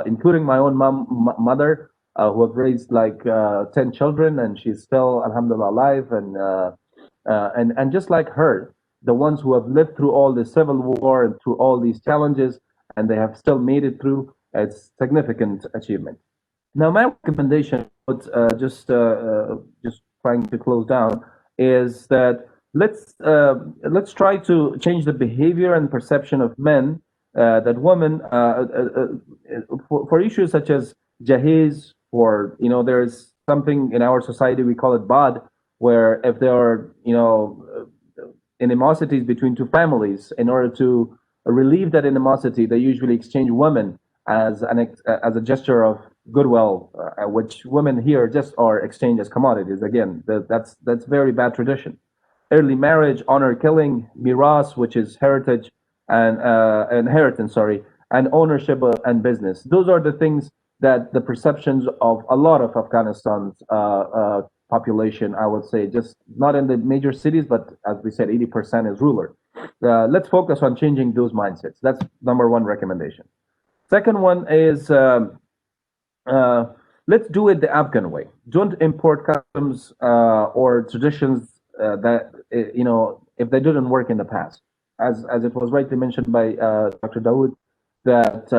including my own mother, who have raised like 10 children, and she's still, alhamdulillah, alive, and just like her, the ones who have lived through all the civil war and through all these challenges, and they have still made it through. It's significant achievement. Now, my recommendation, just trying to close down, is that let's try to change the behavior and perception of men that women for issues such as jahiz, or there's something in our society we call it bad, where if there are animosities between two families, in order to relieve that animosity, they usually exchange women as a gesture of goodwill, which women here just are exchanged as commodities. Again, that's very bad tradition. Early marriage, honor killing, miras, which is heritage and inheritance, sorry, and ownership and business. Those are the things that the perceptions of a lot of Afghanistan's population, I would say, just not in the major cities, but as we said, 80% is rural. Let's focus on changing those mindsets. That's number one recommendation. Second one is let's do it the Afghan way. Don't import customs or traditions that if they didn't work in the past. As it was rightly mentioned by Dr. Dawood, that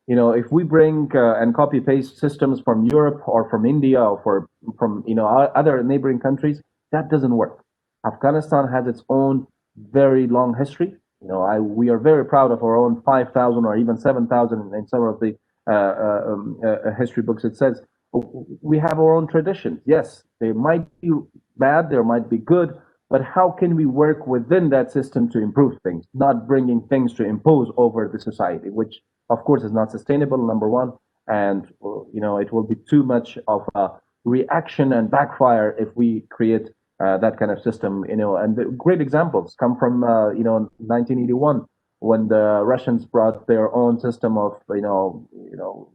if we bring and copy paste systems from Europe or from India or from other neighboring countries, that doesn't work. Afghanistan has its own very long history. We are very proud of our own 5,000 or even 7,000 in some of the history books. It says we have our own traditions. Yes, they might be bad, they might be good, but how can we work within that system to improve things, not bringing things to impose over the society, which of course is not sustainable, number one, and it will be too much of a reaction and backfire if we create that kind of system. And the great examples come from 1981, when the Russians brought their own system of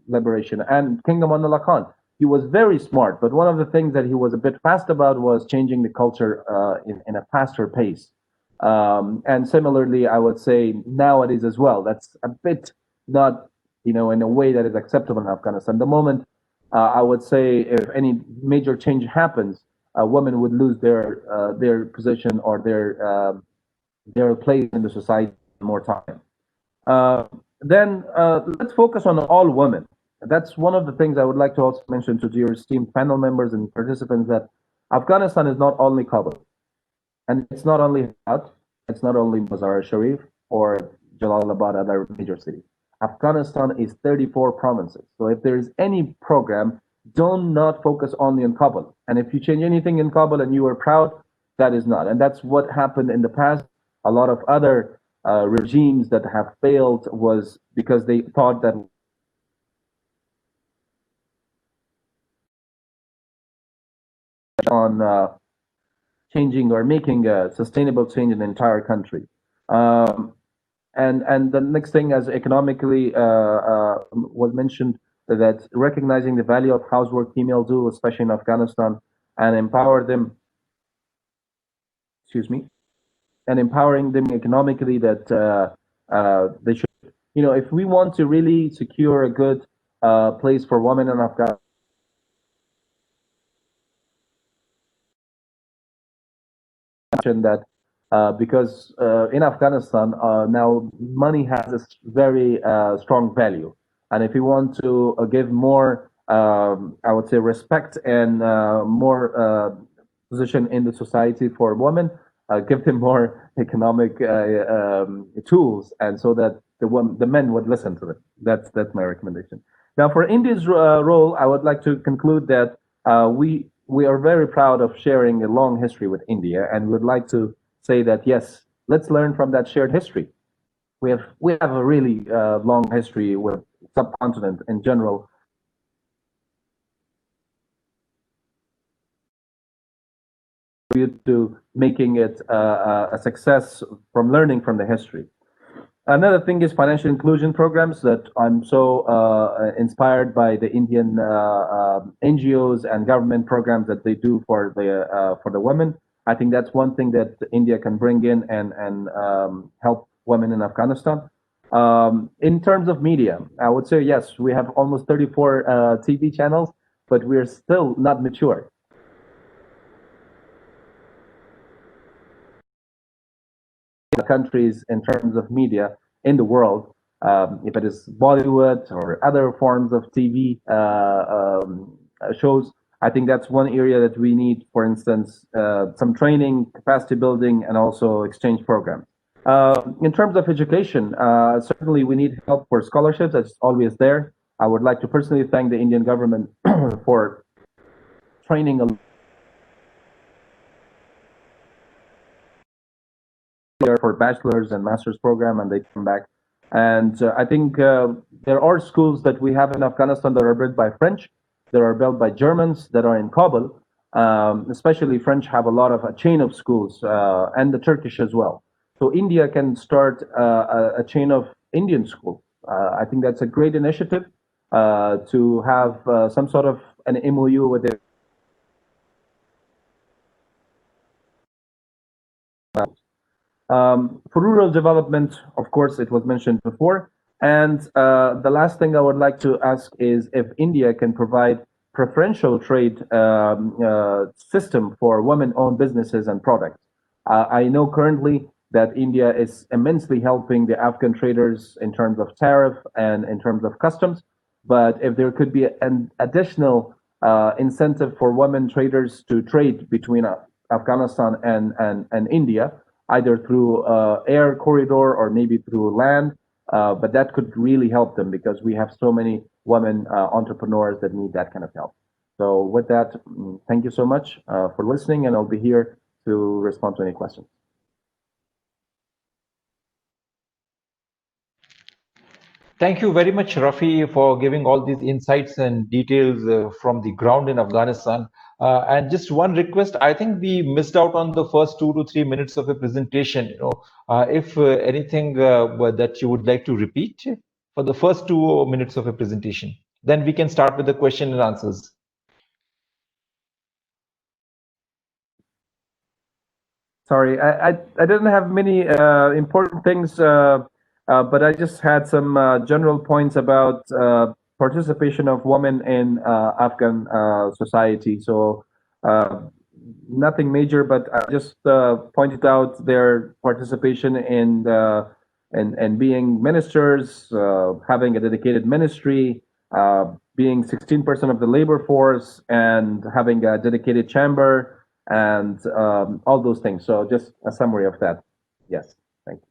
liberation, and King Amanullah Khan. He was very smart, but one of the things that he was a bit fast about was changing the culture in a faster pace. And similarly, I would say nowadays as well, that's a bit not in a way that is acceptable in Afghanistan. The moment I would say if any major change happens, women would lose their position or their place in the society more time. Then let's focus on all women. That's one of the things I would like to also mention to your esteemed panel members and participants, that Afghanistan is not only Kabul, and it's not only Herat, it's not only Mazar-e-Sharif or Jalalabad, other major cities. Afghanistan is 34 provinces. So if there is any program, do not focus only on Kabul. And if you change anything in Kabul and you are proud, that is not. And that's what happened in the past. A lot of other regimes that have failed was because they thought that on changing or making a sustainable change in the entire country. And the next thing, as economically was mentioned, that recognizing the value of housework females do, especially in Afghanistan, and empower them, and empowering them economically, that they should, if we want to really secure a good place for women in Afghanistan, that because in Afghanistan now money has this very strong value, and if you want to give more, I would say, respect and more position in the society for women, give them more economic tools, and so that the men would listen to them. That's my recommendation. Now, for India's role, I would like to conclude that we are very proud of sharing a long history with India, and would like to say that yes, let's learn from that shared history. We have a really long history with subcontinent in general, to making it a success from learning from the history. Another thing is financial inclusion programs that I'm so inspired by the Indian NGOs and government programs that they do for the women. I think that's one thing that India can bring in and help women in Afghanistan. In terms of media, I would say yes, we have almost 34 TV channels, but we're still not mature. Countries in terms of media in the world, if it is Bollywood or other forms of TV shows. I think that's one area that we need, for instance, some training, capacity building, and also exchange programs. In terms of education, certainly we need help for scholarships. That's always there. I would like to personally thank the Indian government for training for bachelor's and master's program, and they come back. And I think there are schools that we have in Afghanistan that are built by French, that are built by Germans, that are in Kabul. Especially French have a lot of a chain of schools, and the Turkish as well. So India can start a chain of Indian schools. I think that's a great initiative to have some sort of an MOU with it. For rural development, of course, it was mentioned before. And the last thing I would like to ask is if India can provide preferential trade system for women-owned businesses and products. I know currently that India is immensely helping the Afghan traders in terms of tariff and in terms of customs. But if there could be an additional incentive for women traders to trade between Afghanistan and India, either through air corridor or maybe through land, but that could really help them because we have so many women entrepreneurs that need that kind of help. So with that, thank you so much for listening, and I'll be here to respond to any questions. Thank you very much, Rafi, for giving all these insights and details from the ground in Afghanistan. And just one request, I think we missed out on the first 2 to 3 minutes of a presentation. If anything that you would like to repeat for the first 2 minutes of a presentation, then we can start with the question and answers. Sorry, I didn't have many important things, but I just had some general points about participation of women in Afghan society. So nothing major, but I just pointed out their participation in being ministers, having a dedicated ministry, being 16% of the labor force, and having a dedicated chamber, and all those things. So just a summary of that. Yes, thank you.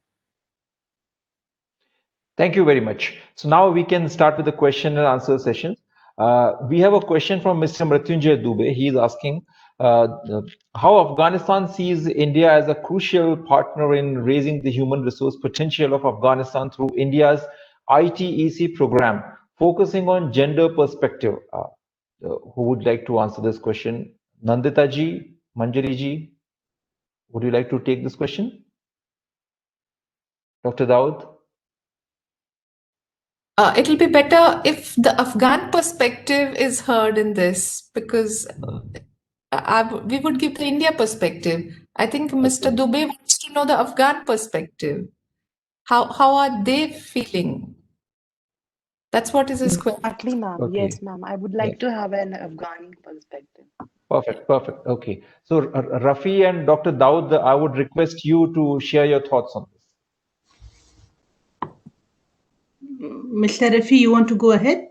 Thank you very much. So now we can start with the question and answer session. We have a question from Mr. Mrityunjay Dubey. He is asking how Afghanistan sees India as a crucial partner in raising the human resource potential of Afghanistan through India's ITEC program, focusing on gender perspective. Who would like to answer this question? Nandita ji, Manjari ji, would you like to take this question? Dr. Daud? It'll be better if the Afghan perspective is heard in this, because we would give the India perspective. I think Mr. Dubey wants to know the Afghan perspective. How are they feeling? That's what is his question. Exactly, ma'am. Okay. Yes, ma'am. I would like to have an Afghan perspective. Perfect, perfect. Okay. So, Rafi and Dr. Daud, I would request you to share your thoughts on this. Mr. Rafi, you want to go ahead?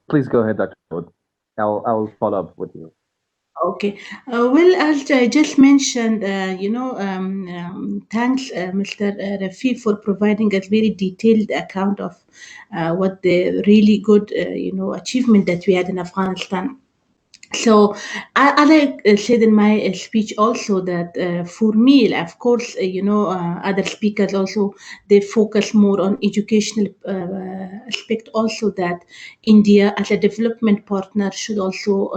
Please go ahead, Dr. Wood. I'll follow up with you. Okay. Well, as I just mentioned, thanks, Mr. Rafi, for providing a very detailed account of what the really good, achievement that we had in Afghanistan. So, as I said in my speech also that for me, of course, other speakers also, they focus more on educational aspect also, that India as a development partner should also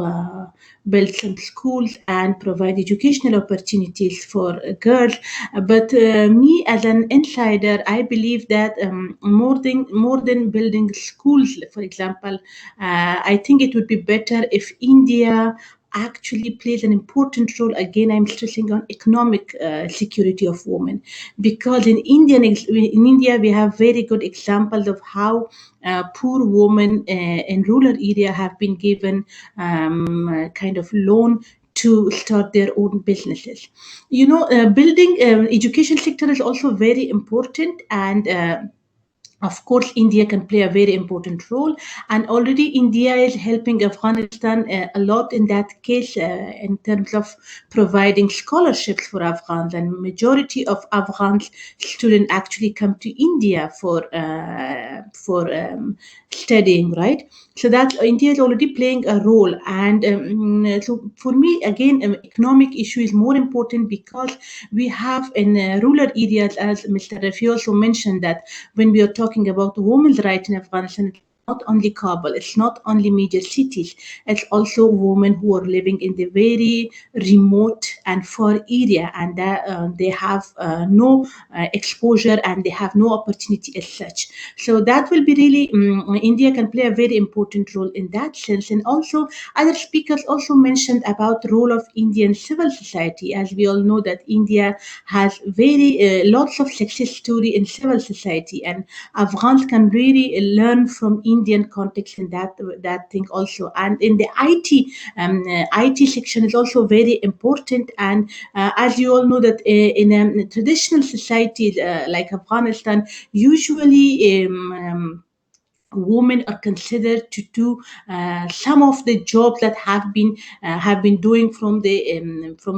build some schools and provide educational opportunities for girls. But me as an insider, I believe that more than building schools, for example, I think it would be better if India actually plays an important role. Again, I'm stressing on economic security of women, because in India we have very good examples of how poor women in rural area have been given kind of loan to start their own businesses. Building education sector is also very important, and of course, India can play a very important role, and already India is helping Afghanistan a lot in that case, in terms of providing scholarships for Afghans. And majority of Afghans students actually come to India for studying, right? So that India is already playing a role, and so for me, again, economic issue is more important, because we have in rural areas, as Mr. Rafi also mentioned, that when we are talking about women's rights in Afghanistan, it's not only Kabul, it's not only major cities, it's also women who are living in the very remote and far area, and that, they have no exposure, and they have no opportunity as such. So that will be really, India can play a very important role in that sense. And also, other speakers also mentioned about the role of Indian civil society. As we all know that India has very lots of success story in civil society, and Afghans can really learn from Indian context in that thing also. And in the IT section is also very important. And as you all know that in a traditional society like Afghanistan, usually women are considered to do some of the jobs that have been doing from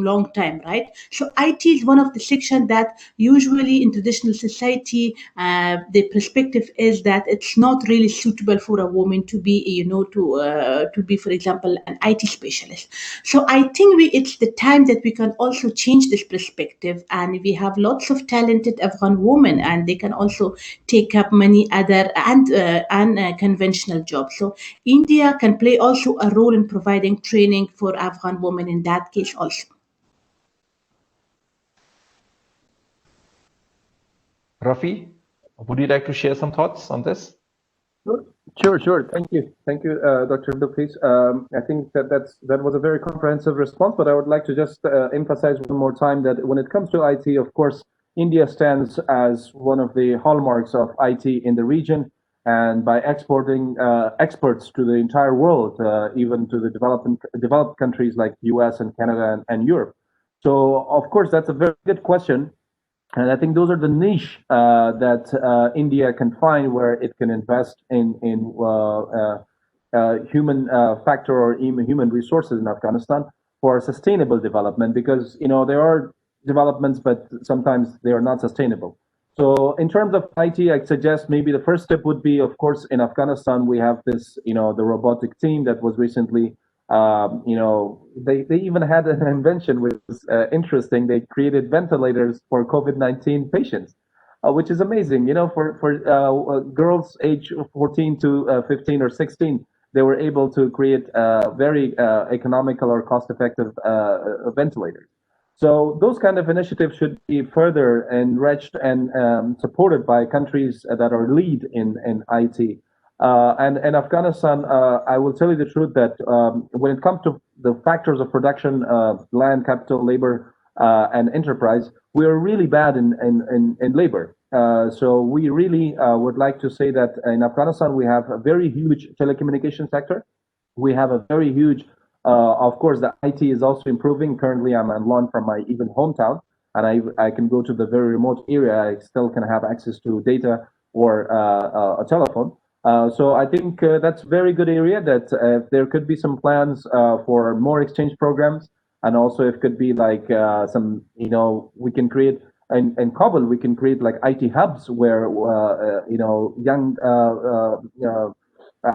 long time, right? So IT is one of the section that usually in traditional society, the perspective is that it's not really suitable for a woman to be, to be, for example, an IT specialist. So I think it's the time that we can also change this perspective, and we have lots of talented Afghan women, and they can also take up many other and conventional jobs. So India can play also a role in providing training for Afghan women in that case also. Rafi, would you like to share some thoughts on this? Sure. Thank you, Dr. Bilkis. I think that was a very comprehensive response, but I would like to just emphasize one more time that when it comes to IT, of course, India stands as one of the hallmarks of IT in the region, and by exporting experts to the entire world, even to the developed countries like US and Canada and Europe. So, of course, that's a very good question. And I think those are the niche that India can find where it can invest in human factor or even human resources in Afghanistan for sustainable development, because there are developments, but sometimes they are not sustainable. So in terms of IT, I suggest maybe the first step would be, of course, in Afghanistan we have this, the robotic team that was recently they even had an invention which was interesting. They created ventilators for COVID-19 patients, which is amazing. For girls age 14 to 15 or 16, they were able to create very economical or cost-effective ventilators. So those kind of initiatives should be further enriched and supported by countries that are lead in IT. And Afghanistan, I will tell you the truth that when it comes to the factors of production, land, capital, labor, and enterprise, we are really bad in labor. So we really would like to say that in Afghanistan we have a very huge telecommunication sector. We have a very huge, of course, the IT is also improving. Currently, I'm on loan from my even hometown, and I can go to the very remote area. I still can have access to data or a telephone. So I think that's very good area that there could be some plans for more exchange programs, and also it could be like some, we can create in Kabul, we can create like IT hubs where young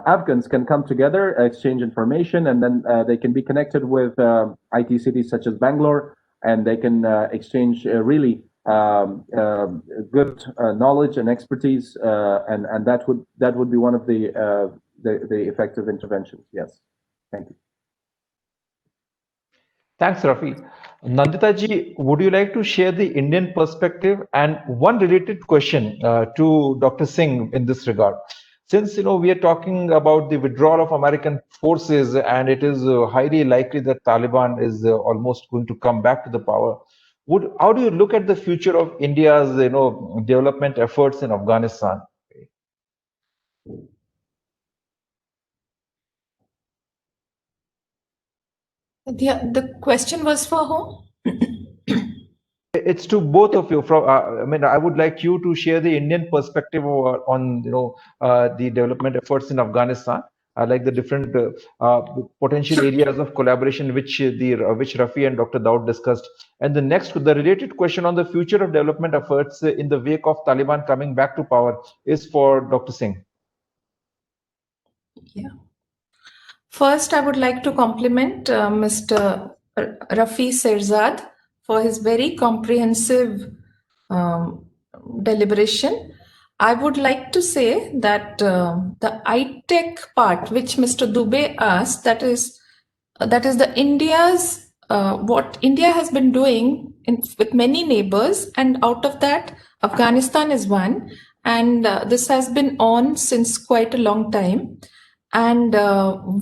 Afghans can come together, exchange information, and then they can be connected with IT cities such as Bangalore, and they can exchange really good knowledge and expertise, and that would be one of the effective interventions. Yes, thank you. Thanks, Rafi. Nandita ji, would you like to share the Indian perspective and one related question to Dr. Singh in this regard? Since we are talking about the withdrawal of American forces, and it is highly likely that Taliban is almost going to come back to the power. How do you look at the future of India's development efforts in Afghanistan? The question was for whom? It's to both of you. I mean, I would like you to share the Indian perspective on the development efforts in Afghanistan, like the different potential areas of collaboration which Rafi and Dr. Daud discussed. And the related question on the future of development efforts in the wake of Taliban coming back to power is for Dr. Singh. Yeah. First, I would like to compliment Mr. Rafi Serzad for his very comprehensive deliberation. I would like to say that the ITech part, which Mr. Dubey asked, that is the India's what India has been doing with many neighbors, and out of that, Afghanistan is one, and this has been on since quite a long time. And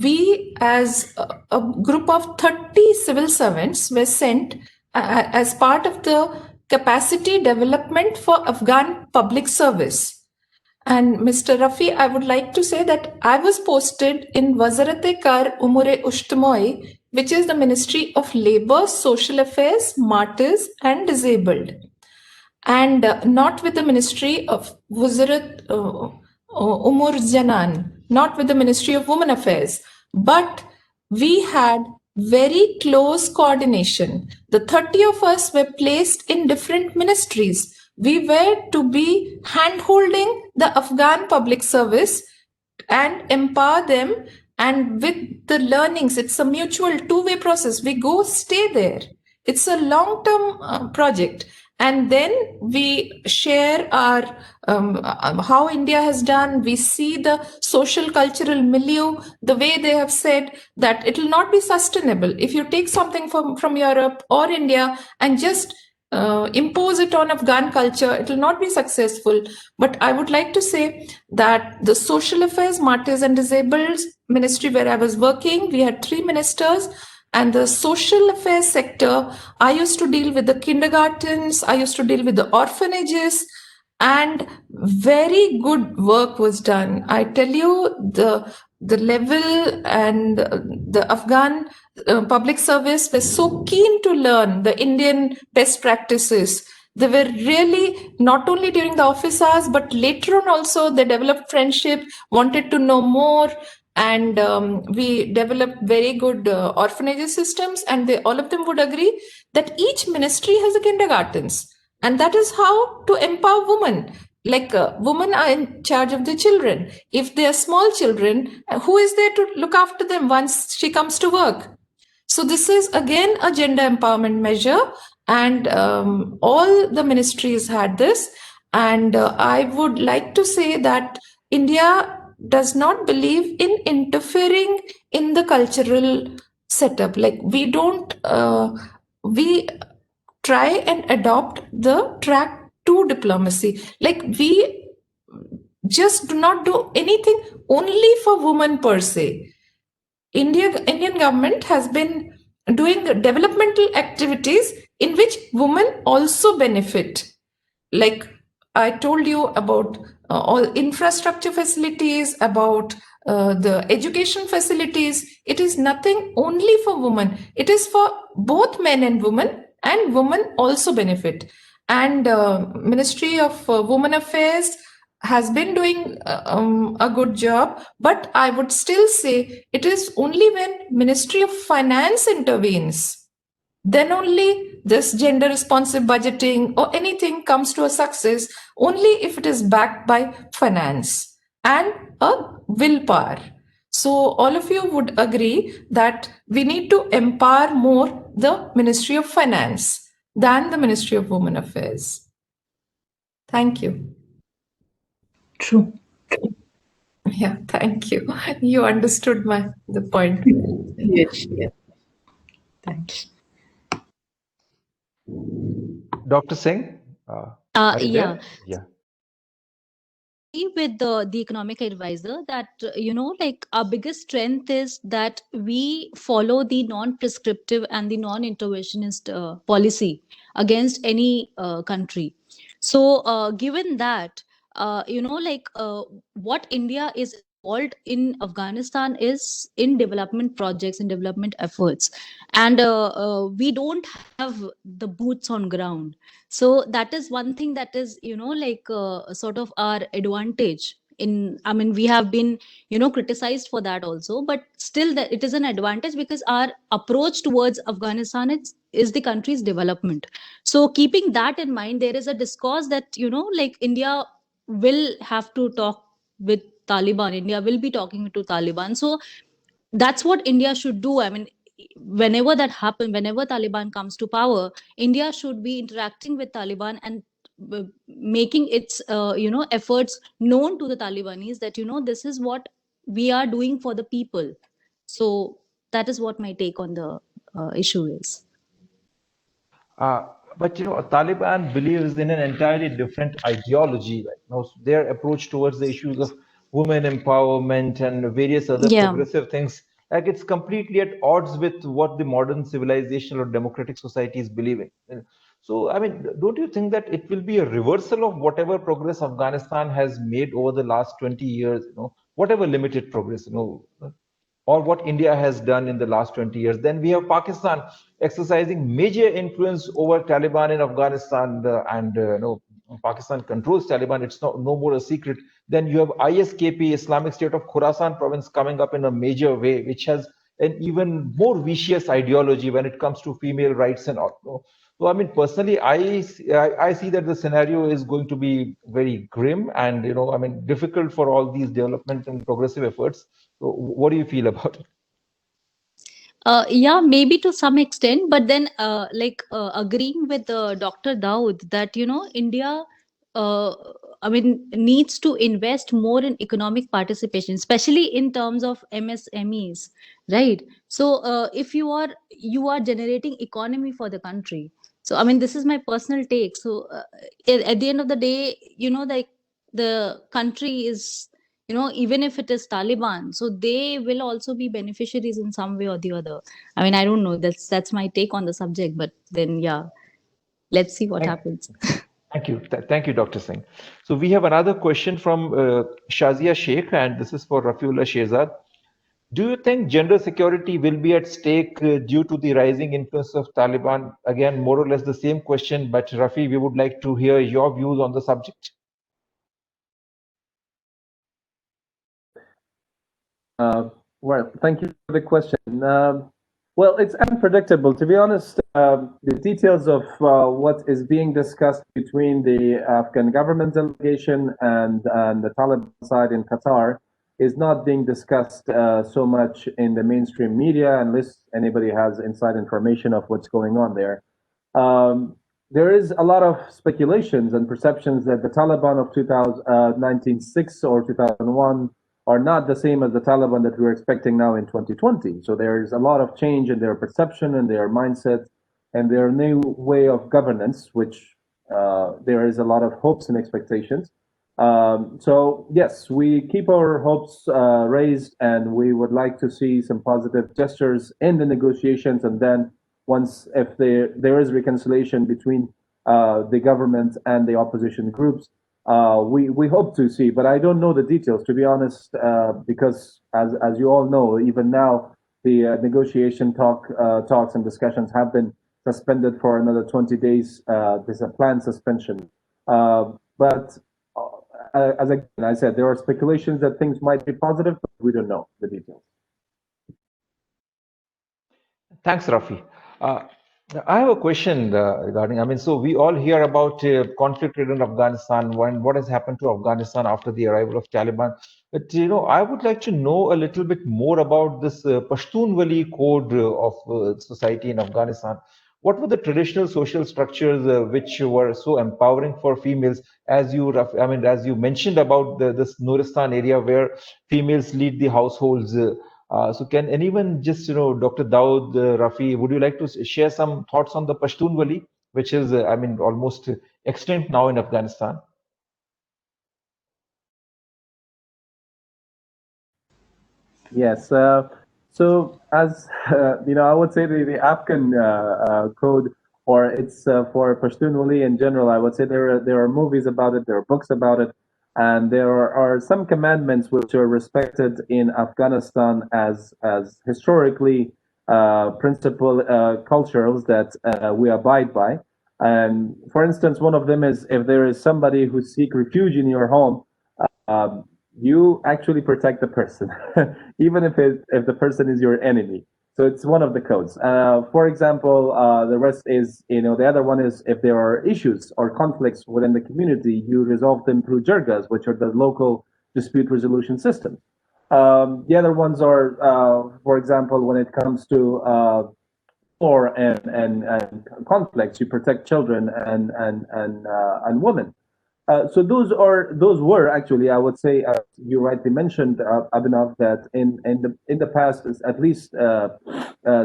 we, as a group of 30 civil servants, were sent as part of the capacity development for Afghan public service. And Mr. Rafi, I would like to say that I was posted in Wazarate Kar Umure Ushtamoi, which is the Ministry of Labor, Social Affairs, Martyrs, and Disabled, and not with the Ministry of Wazarat Umur Janan, not with the Ministry of Women Affairs, but we had very close coordination. The 30 of us were placed in different ministries. We were to be hand-holding the Afghan public service and empower them. And with the learnings, it's a mutual two-way process. We go stay there. It's a long-term project. And then we share our how India has done. We see the social cultural milieu, the way they have said that it will not be sustainable if you take something from Europe or India and just impose it on Afghan culture. It will not be successful. But I would like to say that the Social Affairs, Martyrs and Disabled Ministry, where I was working, we had 3 ministers. And the social affairs sector, I used to deal with the kindergartens, I used to deal with the orphanages, and very good work was done. I tell you, the level and the Afghan public service was so keen to learn the Indian best practices. They were really, not only during the office hours, but later on also, they developed friendship, wanted to know more. And we developed very good orphanage systems, and all of them would agree that each ministry has a kindergartens, and that is how to empower women. Like women are in charge of the children. If they are small children, who is there to look after them once she comes to work? So this is again a gender empowerment measure, and all the ministries had this. And I would like to say that India does not believe in interfering in the cultural setup. Like we don't, we try and adopt the track 2 diplomacy. Like we just do not do anything only for women per se. Indian government has been doing developmental activities in which women also benefit. Like I told you about all infrastructure facilities, about the education facilities. It is nothing only for women. It is for both men and women also benefit. And Ministry of Women Affairs has been doing a good job, but I would still say it is only when Ministry of Finance intervenes, then only this gender responsive budgeting or anything comes to a success, only if it is backed by finance and a willpower. So all of you would agree that we need to empower more the Ministry of Finance than the Ministry of Women Affairs. Thank you. True. Yeah, thank you. You understood the point. Yes, yes. Thanks. Dr. Singh, are you Yeah. there? Yeah. With the economic advisor that like our biggest strength is that we follow the non-prescriptive and the non-interventionist policy against any country. So given that like what India is involved in Afghanistan is in development projects, in development efforts, and we don't have the boots on ground. So that is one thing that is like sort of our advantage. I mean, we have been criticized for that also, but still that it is an advantage because our approach towards Afghanistan is the country's development. So keeping that in mind, there is a discourse that like India will have to talk with Taliban, India will be talking to Taliban. So that's what India should do. I mean, whenever that happens, whenever Taliban comes to power, India should be interacting with Taliban and making its efforts known to the Talibanis that this is what we are doing for the people. So that is what my take on the issue is. Uh, but Taliban believes in an entirely different ideology. Right? Their approach towards the issues of women empowerment and various other progressive things, like it's completely at odds with what the modern civilization or democratic societies believe in. So, I mean, don't you think that it will be a reversal of whatever progress Afghanistan has made over the last 20 years? Whatever limited progress, or what India has done in the last 20 years. Then we have Pakistan exercising major influence over Taliban in Afghanistan, and Pakistan controls Taliban. It's no more a secret. Then you have ISKP, Islamic State of Khorasan province, coming up in a major way, which has an even more vicious ideology when it comes to female rights and all. So, I mean, personally, I see that the scenario is going to be very grim and, I mean, difficult for all these development and progressive efforts. So what do you feel about it? Yeah, maybe to some extent, but then agreeing with Dr. Daud that India, uh, I mean, needs to invest more in economic participation, especially in terms of MSMEs, right? So if you are generating economy for the country. So I mean, this is my personal take. So at the end of the day, like the country is, even if it is Taliban, so they will also be beneficiaries in some way or the other. I mean, I don't know. That's my take on the subject. But then, yeah, let's see what happens. Thank you. Thank you, Dr. Singh. So we have another question from Shazia Sheikh, and this is for Rafiullah Shehzad. Do you think gender security will be at stake due to the rising influence of Taliban? Again, more or less the same question, but Rafi, we would like to hear your views on the subject. Well, thank you for the question. Well, it's unpredictable. To be honest, the details of what is being discussed between the Afghan government delegation and the Taliban side in Qatar is not being discussed so much in the mainstream media, unless anybody has inside information of what's going on there. There is a lot of speculations and perceptions that the Taliban of 1996 or 2001 are not the same as the Taliban that we're expecting now in 2020. So there is a lot of change in their perception and their mindset and their new way of governance, which there is a lot of hopes and expectations. So yes, we keep our hopes raised, and we would like to see some positive gestures in the negotiations. And then once, if there is reconciliation between the government and the opposition groups, we hope to see, but I don't know the details, to be honest, because as you all know, even now the negotiation talks and discussions have been suspended for another 20 days. There's a planned suspension, but as again I said, there are speculations that things might be positive, but we don't know the details. Thanks, Rafi. Uh, I have a question regarding. I mean, so we all hear about conflict in Afghanistan, when what has happened to Afghanistan after the arrival of Taliban. But I would like to know a little bit more about this Pashtunwali code of society in Afghanistan. What were the traditional social structures which were so empowering for females? I mean, as you mentioned about this Nuristan area where females lead the households. So can anyone just, Dr. Daud, Rafi, would you like to share some thoughts on the Pashtunwali, which is, I mean, almost extinct now in Afghanistan? Yes. So as I would say the Afghan code, or it's for Pashtunwali in general. I would say there are movies about it, there are books about it, and there are some commandments which are respected in Afghanistan as historically principle cultures that we abide by. And for instance, one of them is if there is somebody who seek refuge in your home. Um, you actually protect the person, even if the person is your enemy. So it's one of the codes. For example, the rest is, the other one is if there are issues or conflicts within the community, you resolve them through jirgas, which are the local dispute resolution systems. The other ones are, for example, when it comes to war and conflicts, you protect children and women. So those were actually, I would say, you rightly mentioned, Abhinav, that in the past, at least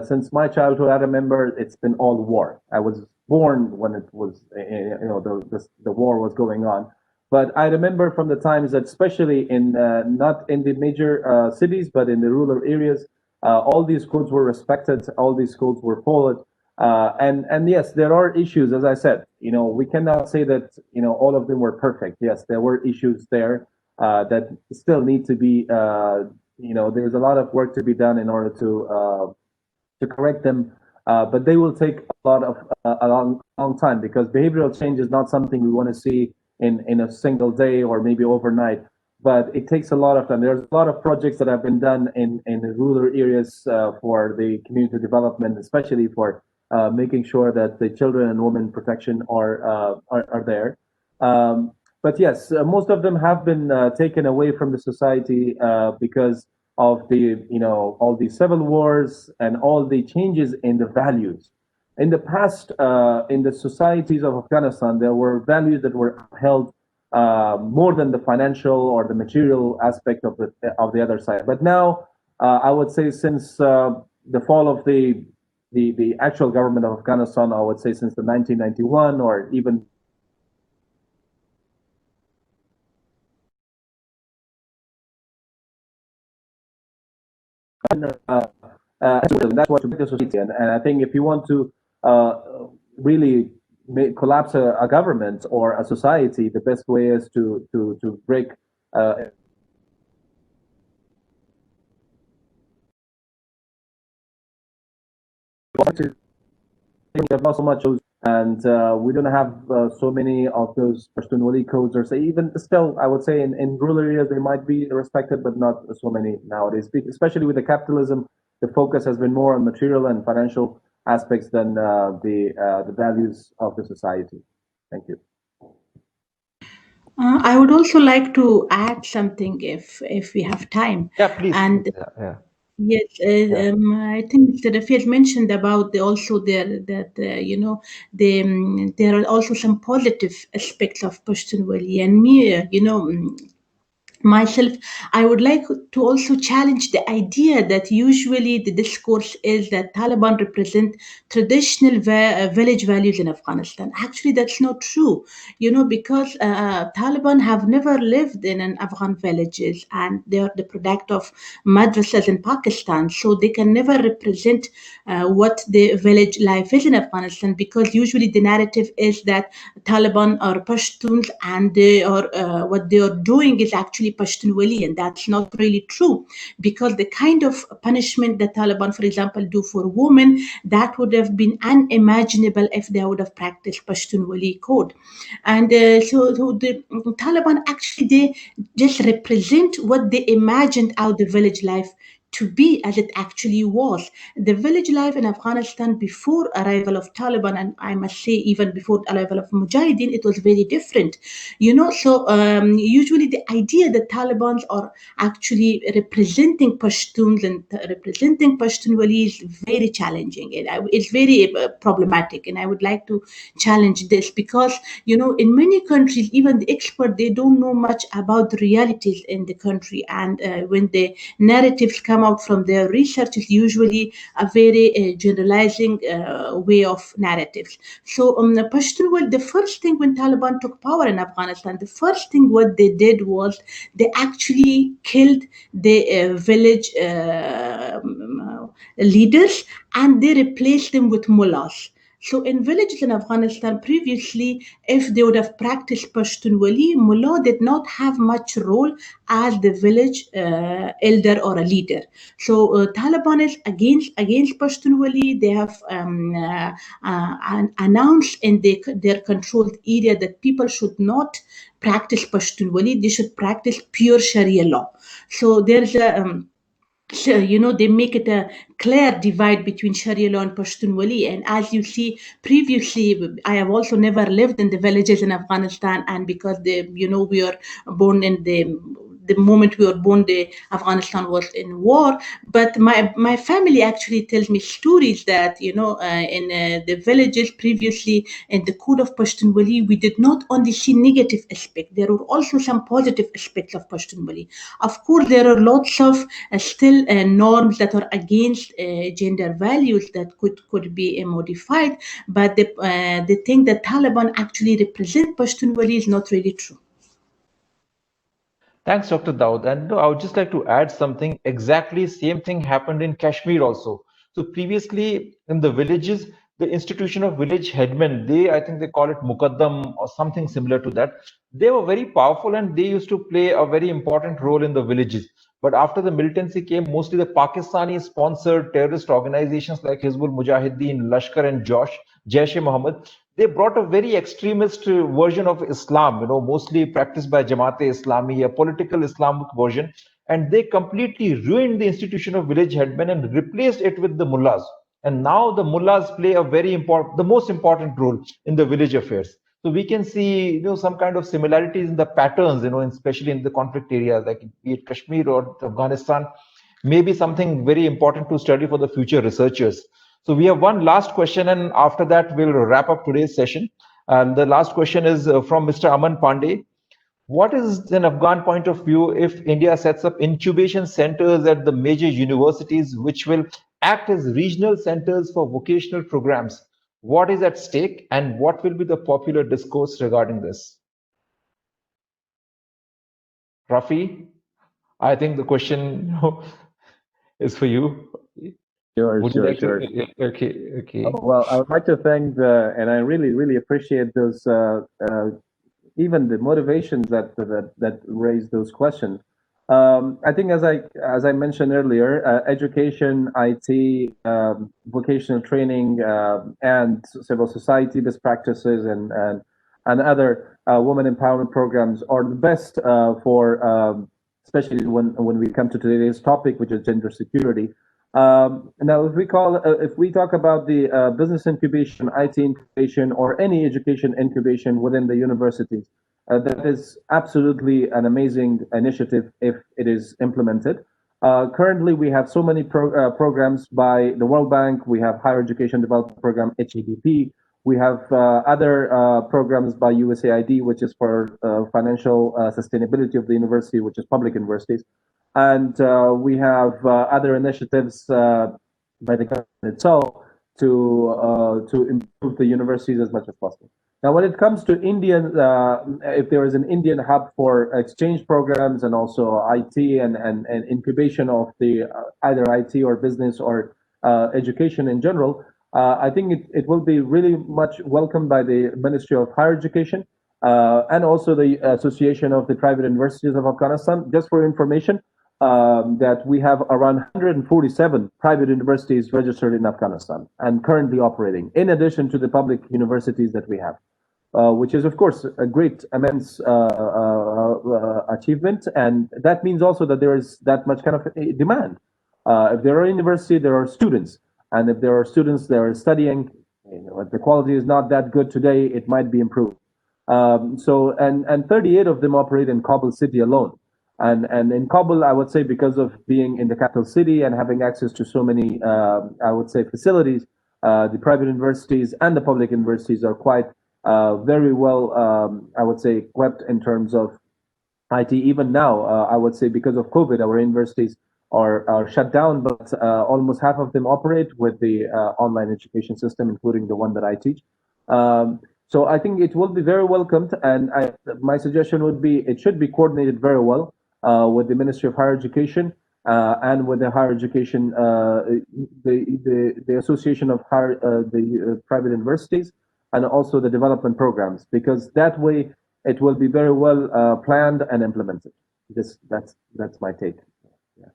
since my childhood, I remember it's been all war. I was born when it was, the war was going on. But I remember from the times that, especially in not in the major cities, but in the rural areas, all these codes were respected, all these codes were followed. And yes, there are issues, as I said. We cannot say that all of them were perfect. Yes, there were issues there that still need to be. There's a lot of work to be done in order to correct them. But they will take a long time, because behavioral change is not something we want to see in a single day or maybe overnight. But it takes a lot of time. There's a lot of projects that have been done in the rural areas for the community development, especially for making sure that the children and women protection are there. But yes, most of them have been taken away from the society because of all the civil wars and all the changes in the values. In the past, in the societies of Afghanistan, there were values that were held more than the financial or the material aspect of the other side. But now, I would say since the fall of the actual government of Afghanistan, I would say since the 1991 or even uh, that's what to make the society. And I think if you want to really collapse a government or a society, the best way is to break. We have not so much, and we don't have so many of those Pashtunwali codes, or say even still, I would say in rural areas they might be respected, but not so many nowadays. Especially with the capitalism, the focus has been more on material and financial aspects than the values of the society. Thank you. I would also like to add something if we have time. Yeah, please. And Yeah. yes, Yeah. I think Mr. Rafiq mentioned about also there that there are also some positive aspects of Pashtunwali, and me, myself, I would like to also challenge the idea that usually the discourse is that Taliban represent traditional village values in Afghanistan. Actually, that's not true, because Taliban have never lived in an Afghan villages, and they are the product of madrasas in Pakistan, so they can never represent what the village life is in Afghanistan, because usually the narrative is that Taliban are Pashtuns and they are what they are doing is actually Pashtunwali, and that's not really true, because the kind of punishment that Taliban, for example, do for women, that would have been unimaginable if they would have practiced Pashtunwali code. And so the Taliban actually, they just represent what they imagined out the village life to be as it actually was. The village life in Afghanistan before arrival of Taliban, and I must say even before arrival of Mujahideen, it was very different. So usually the idea that Taliban are actually representing Pashtuns and representing Pashtunwali is very challenging. It's very problematic, and I would like to challenge this, because in many countries, even the expert, they don't know much about the realities in the country, and when the narratives come out from their research, is usually a very generalizing way of narratives. So Pashtunwali, the first thing when Taliban took power in Afghanistan, the first thing what they did was they actually killed the village leaders, and they replaced them with mullahs. So in villages in Afghanistan previously, if they would have practiced Pashtunwali, mullah did not have much role as the village elder or a leader. So Taliban is against Pashtunwali. They have announced in their controlled area that people should not practice Pashtunwali. They should practice pure Sharia law. So there's a so, they make it a clear divide between Sharia law and Pashtunwali. And as you see, previously, I have also never lived in the villages in Afghanistan. And because we are born in the moment we were born, the Afghanistan was in war. But my family actually tells me stories that, in the villages previously, in the code of Pashtunwali, we did not only see negative aspects, there were also some positive aspects of Pashtunwali. Of course, there are lots of still norms that are against gender values that could be modified, but the thing that Taliban actually represent Pashtunwali is not really true. Thanks, Dr. Daud. And I would just like to add something. Exactly same thing happened in Kashmir also. So previously in the villages, the institution of village headmen, I think they call it Mukaddam or something similar to that. They were very powerful and they used to play a very important role in the villages. But after the militancy came, mostly the Pakistani-sponsored terrorist organizations like Hizbul Mujahideen, Lashkar and Jaish-e-Mohammed, they brought a very extremist version of Islam, mostly practiced by Jamaat-e-Islami, a political Islamic version, and they completely ruined the institution of village headmen and replaced it with the mullahs. And now the mullahs play the most important role in the village affairs. So we can see, some kind of similarities in the patterns, especially in the conflict areas like be it Kashmir or Afghanistan, maybe something very important to study for the future researchers. So we have one last question, and after that, we'll wrap up today's session. And the last question is from Mr. Aman Pandey. What is an Afghan point of view if India sets up incubation centers at the major universities, which will act as regional centers for vocational programs? What is at stake, and what will be the popular discourse regarding this? Rafi, I think the question is for you. Sure. Okay. Well, I would like to thank and I really appreciate those even the motivations that raise those questions. I think as I mentioned earlier, education, IT, vocational training, and civil society best practices and other women empowerment programs are the best for especially when we come to today's topic, which is gender security. Now, if we talk about the business incubation, IT incubation, or any education incubation within the universities, that is absolutely an amazing initiative if it is implemented. Currently, we have so many programs by the World Bank. We have Higher Education Development Program (HEDP). We have other programs by USAID, which is for financial sustainability of the university, which is public universities. And we have other initiatives by the government itself to improve the universities as much as possible. Now, when it comes to Indian, if there is an Indian hub for exchange programs and also IT and incubation of the either IT or business or education in general, I think it will be really much welcomed by the Ministry of Higher Education and also the Association of the Private Universities of Afghanistan. Just for information, that we have around 147 private universities registered in Afghanistan and currently operating, in addition to the public universities that we have. Which is, of course, a great, immense achievement. And that means also that there is that much kind of a demand. If there are universities, there are students. And if there are students that are studying, if the quality is not that good today, it might be improved. And 38 of them operate in Kabul city alone. And in Kabul, I would say, because of being in the capital city and having access to so many, I would say, facilities, the private universities and the public universities are quite very well, I would say, equipped in terms of IT. Even now, I would say, because of COVID, our universities are shut down, but almost half of them operate with the online education system, including the one that I teach. So I think it will be very welcomed, and my suggestion would be it should be coordinated very well with the Ministry of Higher Education and with the higher education, the Association of the Private Universities, and also the development programs, because that way it will be very well planned and implemented. That's my take. Yeah.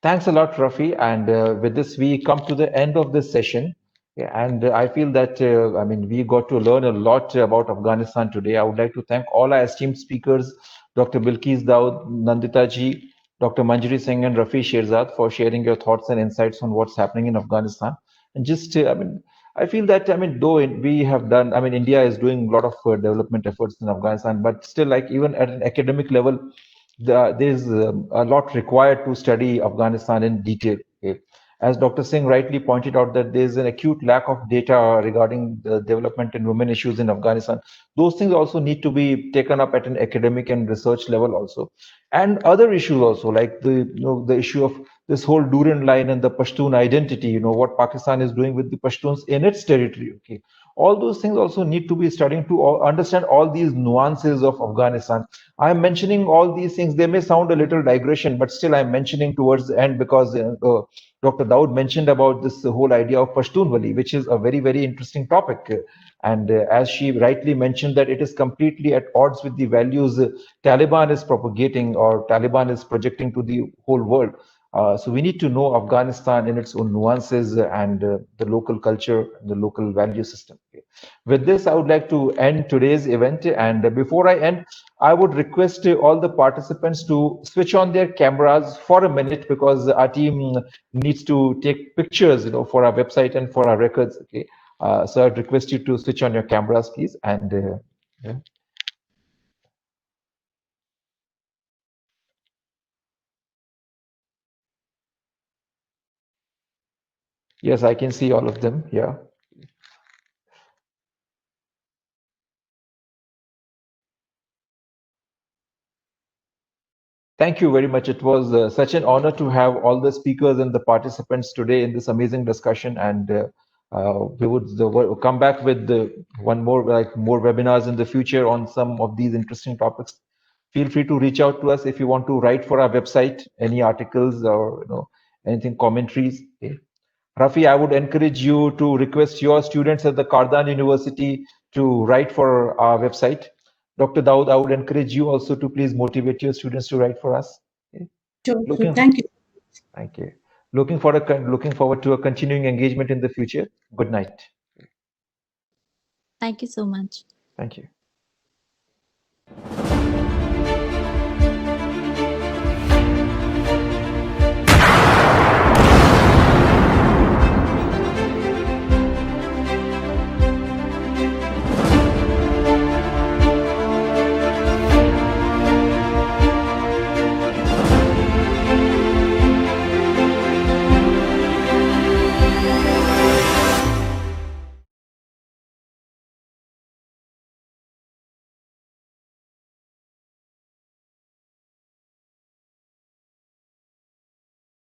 Thanks a lot, Rafi. And with this, we come to the end of this session. Yeah, and I feel that, I mean, we got to learn a lot about Afghanistan today. I would like to thank all our esteemed speakers, Dr. Bilkis Daud, Nandita ji, Dr. Manjari Singh, and Rafi Shirzad for sharing your thoughts and insights on what's happening in Afghanistan. And just, I mean, I feel that, I mean, though we have done, I mean, India is doing a lot of development efforts in Afghanistan, but still, like, even at an academic level, there's a lot required to study Afghanistan in detail. Okay? As Dr. Singh rightly pointed out, that there's an acute lack of data regarding the development and women issues in Afghanistan. Those things also need to be taken up at an academic and research level also, and other issues also, like the issue of this whole Durand line and the Pashtun identity. What Pakistan is doing with the Pashtuns in its territory. Okay, all those things also need to be studying to understand all these nuances of Afghanistan. I'm mentioning all these things. They may sound a little digression, but still I'm mentioning towards the end because Dr. Daud mentioned about this whole idea of Pashtunwali, which is a very, very interesting topic. And as she rightly mentioned, that it is completely at odds with the values Taliban is propagating or Taliban is projecting to the whole world. So we need to know Afghanistan in its own nuances and the local culture, the local value system. Okay. With this, I would like to end today's event. And before I end, I would request all the participants to switch on their cameras for a minute, because our team needs to take pictures, for our website and for our records. Okay. So I'd request you to switch on your cameras, please. And yeah. Yes, I can see all of them. Yeah. Thank you very much. It was such an honor to have all the speakers and the participants today in this amazing discussion. And we would come back with one more, like more webinars in the future on some of these interesting topics. Feel free to reach out to us if you want to write for our website, any articles or anything, commentaries. Okay. Rafi, I would encourage you to request your students at the Kardan University to write for our website. Dr. Daud, I would encourage you also to please motivate your students to write for us. Okay. Sure. Thank you. Thank you. Looking forward to a continuing engagement in the future. Good night. Thank you so much. Thank you.